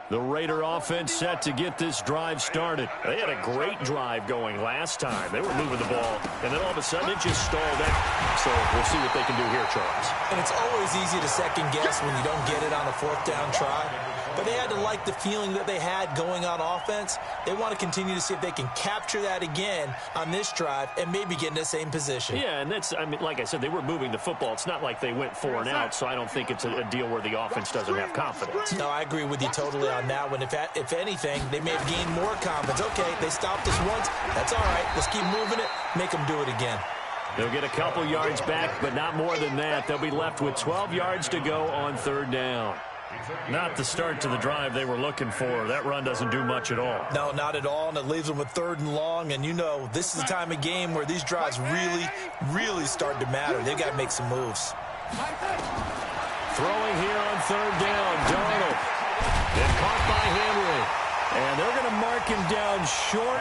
Speaker 3: The Raider offense set to get this drive started. They had a great drive going last time. They were moving the ball, and then all of a sudden it just stalled out. So we'll see what they can do here, Charles.
Speaker 8: And it's always easy to second guess when you don't get it on a 4th down try. But they had to like the feeling that they had going on offense. They want to continue to see if they can capture that again on this drive and maybe get in the same position.
Speaker 3: Yeah, and that's, I mean, like I said, they were moving the football. It's not like they went 4 and out, so I don't think it's a deal where the offense doesn't have confidence.
Speaker 8: No, I agree with you totally on that one. If anything, they may have gained more confidence. Okay, they stopped us once. That's all right. Let's keep moving it. Make them do it again.
Speaker 3: They'll get a couple yards back, but not more than that. They'll be left with 12 yards to go on 3rd down. Not the start to the drive they were looking for. That run doesn't do much at all.
Speaker 8: No, not at all, and it leaves them with 3rd and long. And you know, this is the time of game where these drives really start to matter. They've got to make some moves.
Speaker 3: Throwing here on 3rd down, Darnold. And caught by Henry. And they're going to mark him down short,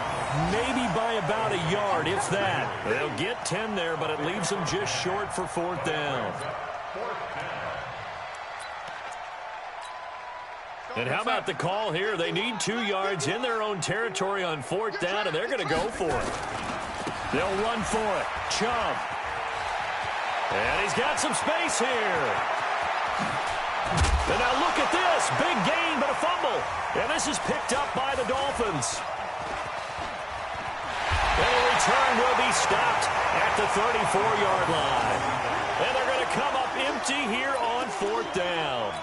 Speaker 3: maybe by about a yard, if that. They'll get 10 there, but it leaves them just short for 4th down. And how about the call here? They need 2 yards in their own territory on 4th down, and they're going to go for it. They'll run for it. Chubb. And he's got some space here. And now look at this. Big gain, but a fumble. And this is picked up by the Dolphins. And a return will be stopped at the 34-yard line. And they're going to come up empty here on 4th down.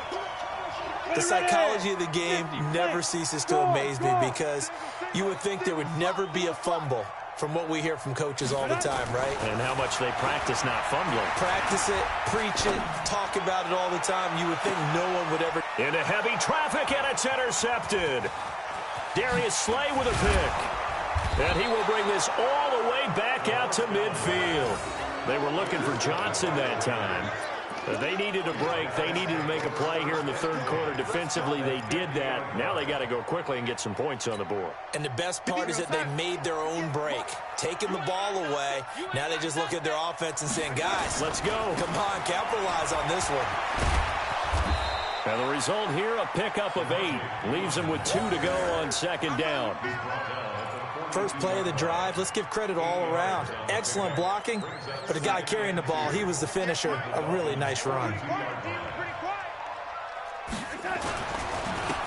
Speaker 8: The psychology of the game never ceases to amaze me because you would think there would never be a fumble from what we hear from coaches all the time, right?
Speaker 3: And how much they practice not fumbling.
Speaker 8: Practice it, preach it, talk about it all the time. You would think no one would ever.
Speaker 3: Into heavy traffic, and it's intercepted. Darius Slay with a pick. And he will bring this all the way back out to midfield. They were looking for Johnson that time. They needed a break. They needed to make a play here in the 3rd quarter. Defensively, they did that. Now they got to go quickly and get some points on the board.
Speaker 8: And the best part is that they made their own break. Taking the ball away. Now they just look at their offense and saying, guys,
Speaker 3: let's go.
Speaker 8: Come on, capitalize on this one.
Speaker 3: And the result here, a pickup of 8. Leaves them with 2 to go on 2nd down.
Speaker 8: First play of the drive, let's give credit all around. Excellent blocking, but the guy carrying the ball, he was the finisher. A really nice run.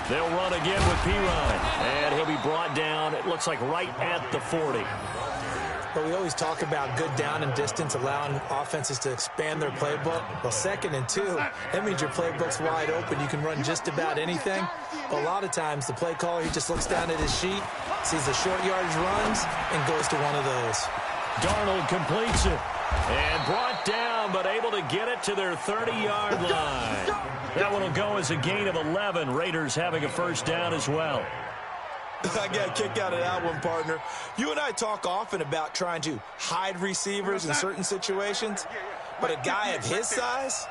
Speaker 3: They'll run again with Pirine, and he'll be brought down, it looks like right at the 40.
Speaker 8: But we always talk about good down and distance, allowing offenses to expand their playbook. Well, 2nd and 2, that means your playbook's wide open. You can run just about anything. But a lot of times, the play caller, he just looks down at his sheet, sees the short yardage runs, and goes to one of those.
Speaker 3: Darnold completes it. And brought down, but able to get it to their 30-yard line. That one will go as a gain of 11. Raiders having a first down as well.
Speaker 8: I got a kick out of that one, partner. You and I talk often about trying to hide receivers in certain situations, but a guy of his size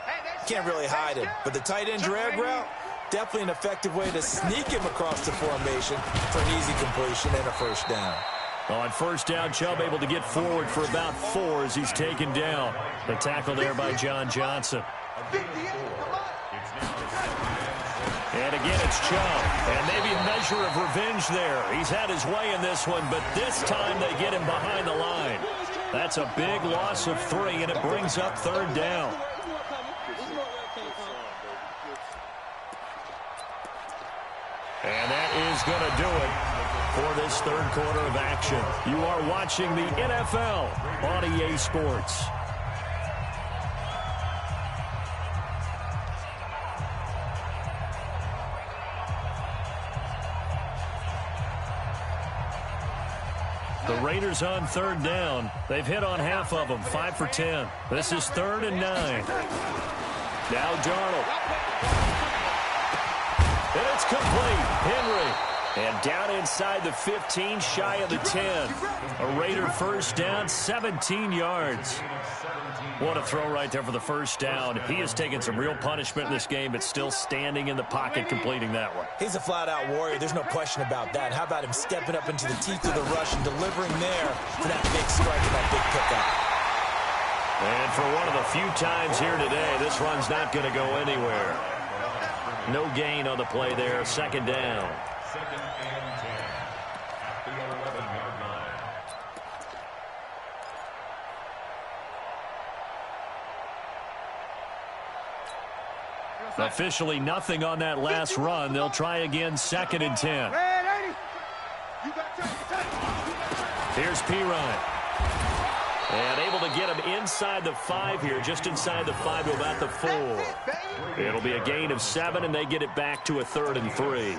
Speaker 8: can't really hide him. But the tight end drag route, definitely an effective way to sneak him across the formation for an easy completion and a first down.
Speaker 3: On first down, Chubb able to get forward for about 4 as he's taken down. The tackle there by John Johnson. And again, it's Chubb. And maybe a measure of revenge there. He's had his way in this one, but this time they get him behind the line. That's a big loss of 3, and it brings up third down. And that is going to do it for this third quarter of action. You are watching the NFL on EA Sports. The Raiders on third down. They've hit on half of them, 5 for 10. This is 3rd and 9. Now Darnold. And it's complete. Henry. And down inside the 15, shy of the 10. A Raider first down, 17 yards. What a throw right there for the first down. He has taken some real punishment in this game, but still standing in the pocket, completing that one.
Speaker 8: He's a flat-out warrior. There's no question about that. How about him stepping up into the teeth of the rush and delivering there for that big strike and that big pickup.
Speaker 3: And for one of the few times here today, this run's not going to go anywhere. No gain on the play there. Second down.
Speaker 9: 2nd and 10 at the 11-yard line.
Speaker 3: Officially nothing on that last run. They'll try again, 2nd and 10. Here's Pirine. And able to get him inside the 5 here, just inside the 5 to about the 4. It'll be a gain of 7, and they get it back to a 3rd and 3.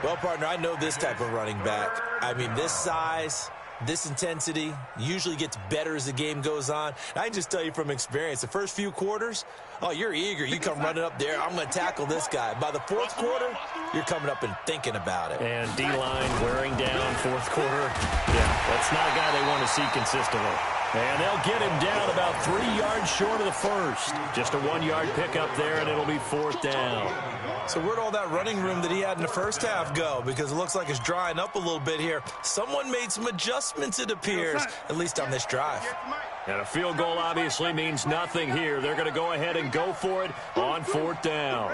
Speaker 8: Well, partner, I know this type of running back. I mean, this size, this intensity usually gets better as the game goes on. I can just tell you from experience, the first few quarters, oh, you're eager. You come running up there. I'm going to tackle this guy. By the 4th quarter, you're coming up and thinking about it.
Speaker 3: And D-line wearing down 4th quarter. Yeah, that's not a guy they want to see consistently. And they'll get him down about 3 yards short of the first. Just a 1-yard pickup there, and it'll be 4th down.
Speaker 8: So where'd all that running room that he had in the first half go? Because it looks like it's drying up a little bit here. Someone made some adjustments, it appears, at least on this drive.
Speaker 3: And a field goal obviously means nothing here. They're going to go ahead and go for it on 4th down.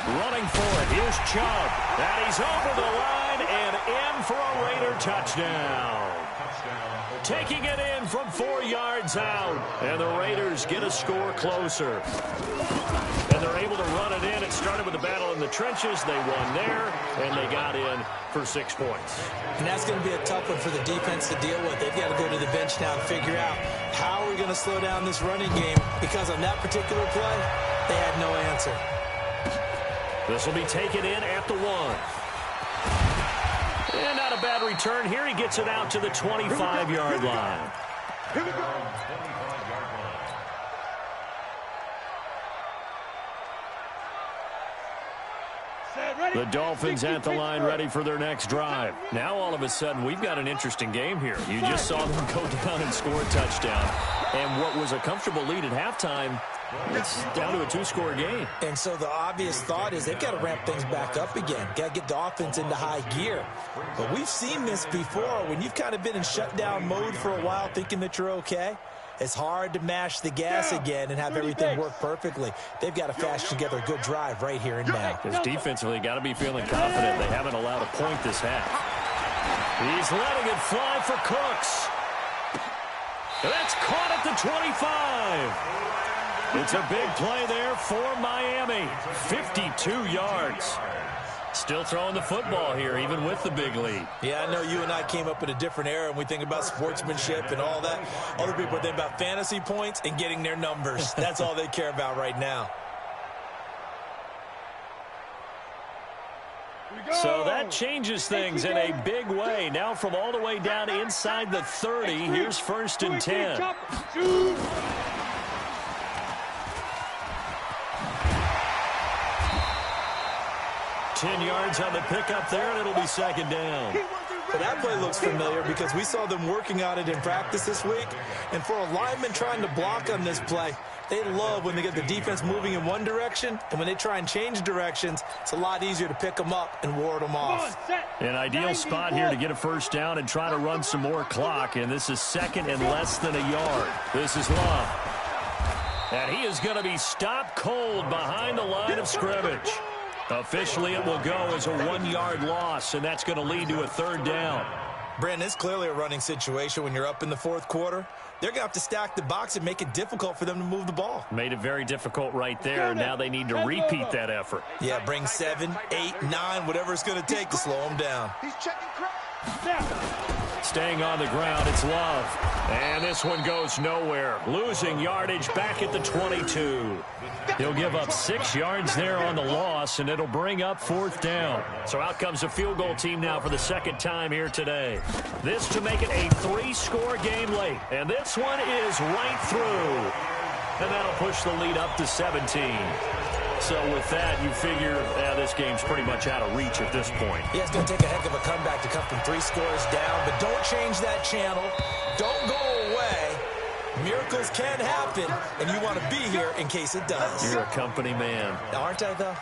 Speaker 3: Running for it. Here's Chubb. And he's over the line and in for a Raider touchdown. Taking it in from 4 yards out. And the Raiders get a score closer. And they're able to run it in. It started with a battle in the trenches. They won there, and they got in for 6 points.
Speaker 8: And that's going to be a tough one for the defense to deal with. They've got to go to the bench now and figure out how are we going to slow down this running game, because on that particular play, they had no answer.
Speaker 3: This will be taken in at the 1. And not a bad return here. He gets it out to the 25-yard line.
Speaker 9: Here we go. 25-yard line.
Speaker 3: The Dolphins at the line, ready for their next drive. Now all of a sudden we've got an interesting game here. You just saw them go down and score a touchdown. And what was a comfortable lead at halftime, it's down to a 2-score game.
Speaker 8: And so the obvious thought is they've got to ramp things back up again. Got to get the offense into high gear. But we've seen this before. When you've kind of been in shutdown mode for a while thinking that you're okay, it's hard to mash the gas again and have everything work perfectly. They've got to fashion together a good drive right here and now.
Speaker 3: Because defensively, got to be feeling confident. They haven't allowed a point this half. He's letting it fly for Cooks. And that's caught at the 25. It's a big play there for Miami. 52 yards. Still throwing the football here, even with the big lead.
Speaker 8: Yeah, I know you and I came up in a different era, and we think about sportsmanship and all that. Other people think about fantasy points and getting their numbers. That's all they care about right now.
Speaker 3: So that changes things in a big way. Now from all the way down inside the 30, here's 1st and 10. 10 yards on the pickup there, and it'll be second down.
Speaker 8: Well, that play looks familiar because we saw them working on it in practice this week. And for a lineman trying to block on this play, they love when they get the defense moving in one direction, and when they try and change directions, it's a lot easier to pick them up and ward them off.
Speaker 3: An ideal spot here to get a first down and try to run some more clock, and this is second and less than a yard. This is Love. And he is going to be stopped cold behind the line of scrimmage. Officially, it will go as a 1-yard loss, and that's going to lead to a third down.
Speaker 8: Brandon, it's clearly a running situation when you're up in the fourth quarter. They're going to have to stack the box and make it difficult for them to move the ball.
Speaker 3: Made it very difficult right there. Now they need to repeat that effort.
Speaker 8: Yeah, bring 7, 8, 9, whatever it's going to take to slow them down.
Speaker 7: He's checking crowd.
Speaker 3: Staying on the ground, it's Love. And this one goes nowhere. Losing yardage back at the 22. He'll give up 6 yards there on the loss, and it'll bring up fourth down. So out comes a field goal team now for the second time here today. This to make it a 3-score game late. And this one is right through. And that'll push the lead up to 17. So with that, you figure this game's pretty much out of reach at this point.
Speaker 8: Yeah, it's going to take a heck of a comeback to come from 3 scores down, but don't change that channel. Don't go away. Miracles can happen, and you want to be here in case it does.
Speaker 3: You're a company man.
Speaker 8: Aren't I, though?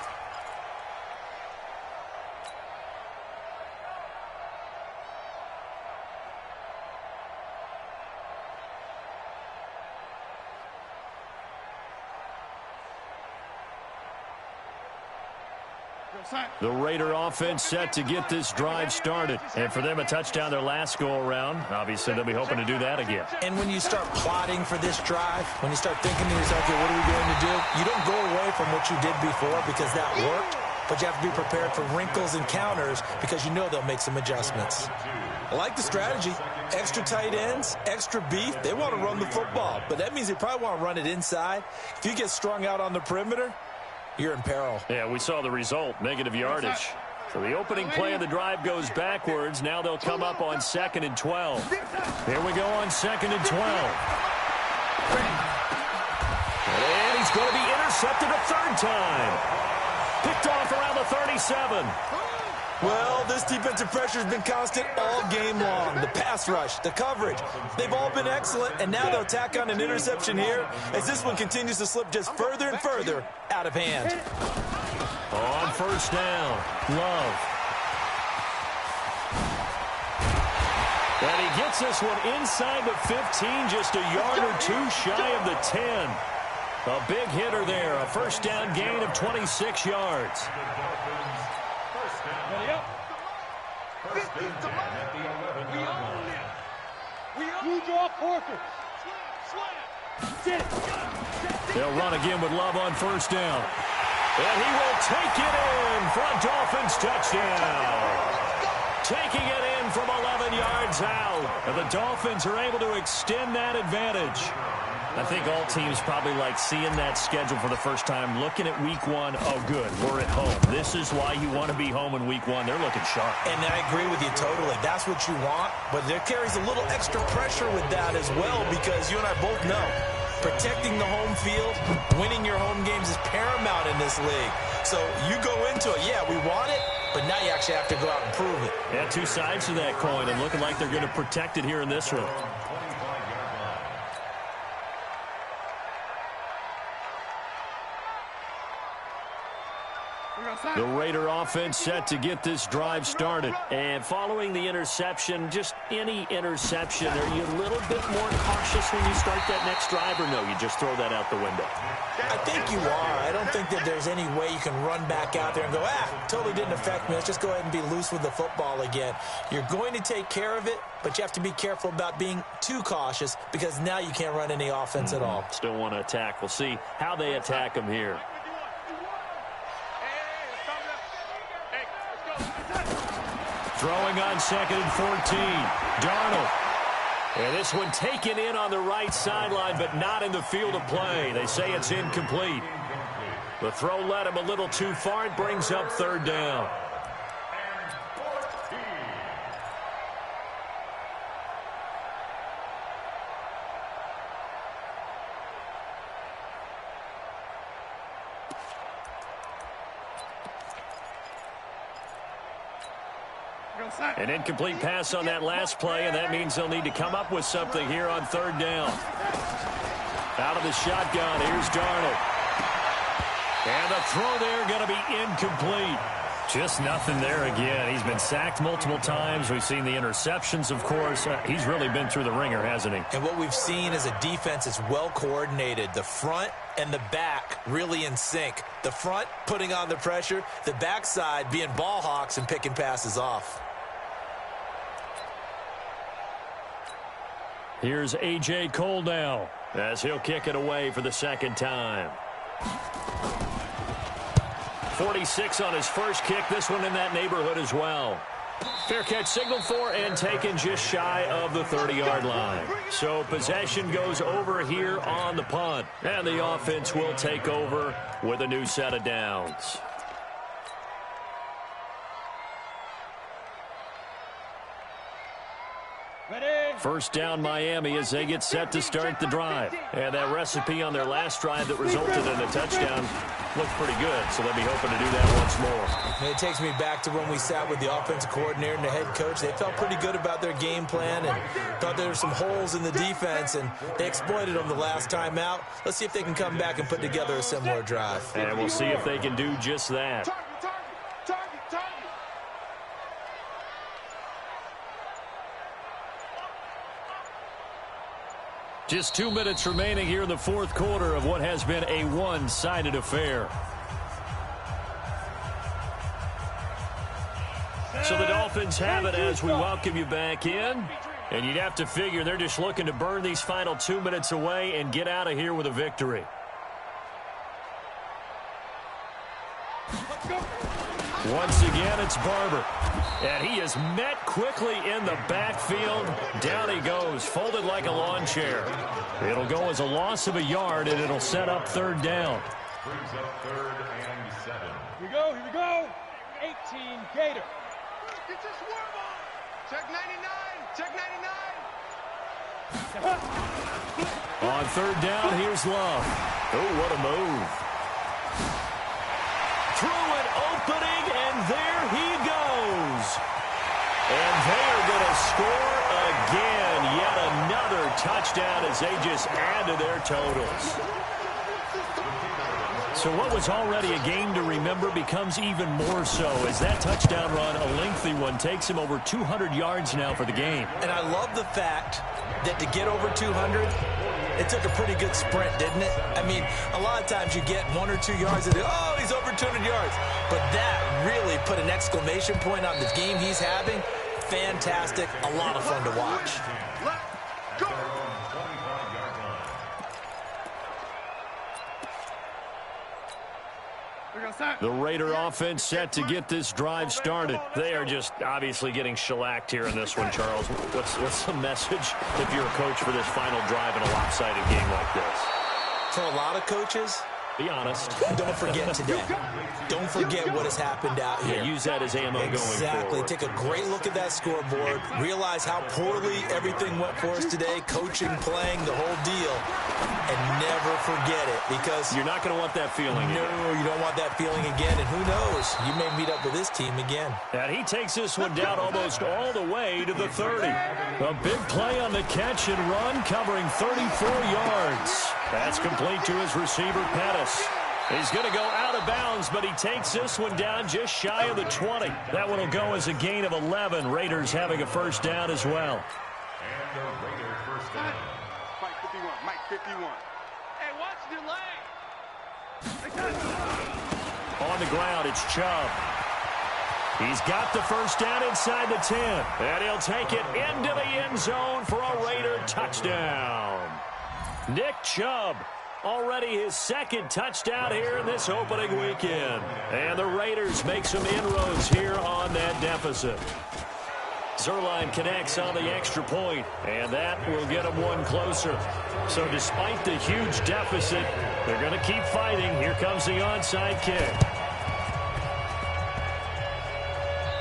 Speaker 3: The Raider offense set to get this drive started. And for them, a touchdown their last go-around. Obviously, they'll be hoping to do that again.
Speaker 8: And when you start plotting for this drive, when you start thinking to yourself, okay, what are we going to do? You don't go away from what you did before because that worked, but you have to be prepared for wrinkles and counters because you know they'll make some adjustments. I like the strategy. Extra tight ends, extra beef. They want to run the football, but that means they probably want to run it inside. If you get strung out on the perimeter, you're in peril.
Speaker 3: Yeah, we saw the result, negative yardage. So the opening play of the drive goes backwards. Now they'll come up on 2nd and 12. Here we go on 2nd and 12. And he's going to be intercepted a third time. Picked off around the 37.
Speaker 8: Well, this defensive pressure has been constant all game long. The pass rush, the coverage, they've all been excellent, and now they'll tack on an interception here as this one continues to slip just further and further out of hand.
Speaker 3: On first down, Love. And he gets this one inside the 15, just a yard or two shy of the 10. A big hitter there, a first down gain of 26 yards.
Speaker 7: You draw Porter.
Speaker 3: They'll run again with Love on first down. And he will take it in for a Dolphins touchdown. Taking it in from 11 yards out. And the Dolphins are able to extend that advantage. I think all teams probably like seeing that schedule for the first time, looking at week 1. Oh, good, we're at home. This is why you want to be home in week 1. They're looking sharp.
Speaker 8: And I agree with you totally. That's what you want, but there carries a little extra pressure with that as well because you and I both know protecting the home field, winning your home games is paramount in this league. So you go into it, yeah, we want it, but now you actually have to go out and prove it.
Speaker 3: Yeah, two sides to that coin, and looking like they're going to protect it here in this one. The Raider offense set to get this drive started. And following the interception, just any interception, are you a little bit more cautious when you start that next drive, or no, you just throw that out the window?
Speaker 8: I think you are. I don't think that there's any way you can run back out there and go, totally didn't affect me. Let's just go ahead and be loose with the football again. You're going to take care of it, but you have to be careful about being too cautious because now you can't run any offense at all.
Speaker 3: Still want to attack. We'll see how they attack them here. Throwing on 2nd and 14. Darnold. And this one taken in on the right sideline, but not in the field of play. They say it's incomplete. The throw led him a little too far. It brings up third down. An incomplete pass on that last play, and that means they'll need to come up with something here on third down. Out of the shotgun, here's Darnold. And the throw there going to be incomplete.
Speaker 10: Just nothing there again. He's been sacked multiple times. We've seen the interceptions, of course. He's really been through the ringer, hasn't he?
Speaker 8: And what we've seen is a defense that's well coordinated. The front and the back really in sync. The front putting on the pressure, the backside being ball hawks and picking passes off.
Speaker 3: Here's A.J. Cole now as he'll kick it away for the second time. 46 on his first kick. This one in that neighborhood as well. Fair catch signaled for and taken just shy of the 30-yard line. So possession goes over here on the punt. And the offense will take over with a new set of downs. First down Miami as they get set to start the drive. And that recipe on their last drive that resulted in a touchdown looked pretty good, so they'll be hoping to do that once more.
Speaker 8: And it takes me back to when we sat with the offensive coordinator and the head coach. They felt pretty good about their game plan and thought there were some holes in the defense, and they exploited them the last time out. Let's see if they can come back and put together a similar drive.
Speaker 3: And we'll see if they can do just that. Just 2 minutes remaining here in the fourth quarter of what has been a one-sided affair. So the Dolphins have it as we welcome you back in. And you'd have to figure they're just looking to burn these final 2 minutes away and get out of here with a victory. Once again, it's Barber. And he is met quickly in the backfield. Down he goes, folded like a lawn chair. It'll go as a loss of a yard, and it'll set up third down.
Speaker 9: Brings up 3rd and 7.
Speaker 7: Here we go. 18 Gator.
Speaker 4: Get your swarm on. Check 99. Check 99.
Speaker 3: On third down, here's Love. Oh, what a move. Through an opening, and there he goes. And they are going to score again. Yet another touchdown as they just add to their totals. So what was already a game to remember becomes even more so as that touchdown run, a lengthy one, takes him over 200 yards now for the game.
Speaker 8: And I love the fact that to get over 200, it took a pretty good sprint, didn't it? I mean, a lot of times you get 1 or 2 yards and oh, he's over 200 yards. But that really put an exclamation point on the game he's having. Fantastic. A lot of fun to watch.
Speaker 4: Let's go.
Speaker 3: The Raider offense set to get this drive started. They are just obviously getting shellacked here in this one, Charles. What's the message if you're a coach for this final drive in a lopsided game like this?
Speaker 8: For a lot of coaches,
Speaker 3: be honest.
Speaker 8: Don't forget today. Don't forget what has happened out here.
Speaker 3: Yeah, use that as ammo going forward.
Speaker 8: Exactly. Take a great look at that scoreboard. Realize how poorly everything went for us today. Coaching, playing, the whole deal. And never forget it, because
Speaker 3: you're not going to want that feeling.
Speaker 8: No, you don't want that feeling again. And who knows? You may meet up with this team again.
Speaker 3: And he takes this one down almost all the way to the 30. A big play on the catch and run, covering 34 yards. That's complete to his receiver, Pettis. He's going to go out of bounds, but he takes this one down just shy of the 20. That one will go as a gain of 11. Raiders having a first down as well.
Speaker 9: And the Raider first down.
Speaker 4: Mike 51. Mike 51. Hey, watch delay.
Speaker 3: On the ground, it's Chubb. He's got the first down inside the 10. And he'll take it into the end zone for a Raider touchdown. Nick Chubb, already his second touchdown here in this opening weekend. And the Raiders make some inroads here on that deficit. Zerline connects on the extra point, and that will get them one closer. So despite the huge deficit, they're going to keep fighting. Here comes the onside kick.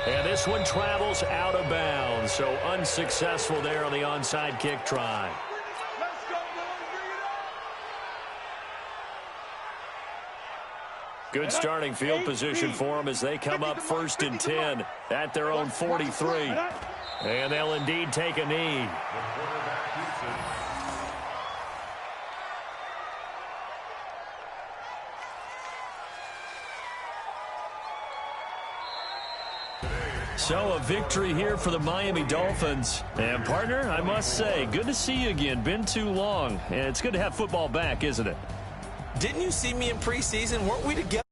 Speaker 3: And this one travels out of bounds, so unsuccessful there on the onside kick try. Good starting field position for them as they come up 1st and 10 at their own 43. And they'll indeed take a knee. So a victory here for the Miami Dolphins. And, partner, I must say, good to see you again. Been too long. And it's good to have football back, isn't it?
Speaker 8: Didn't you see me in preseason? Weren't we together?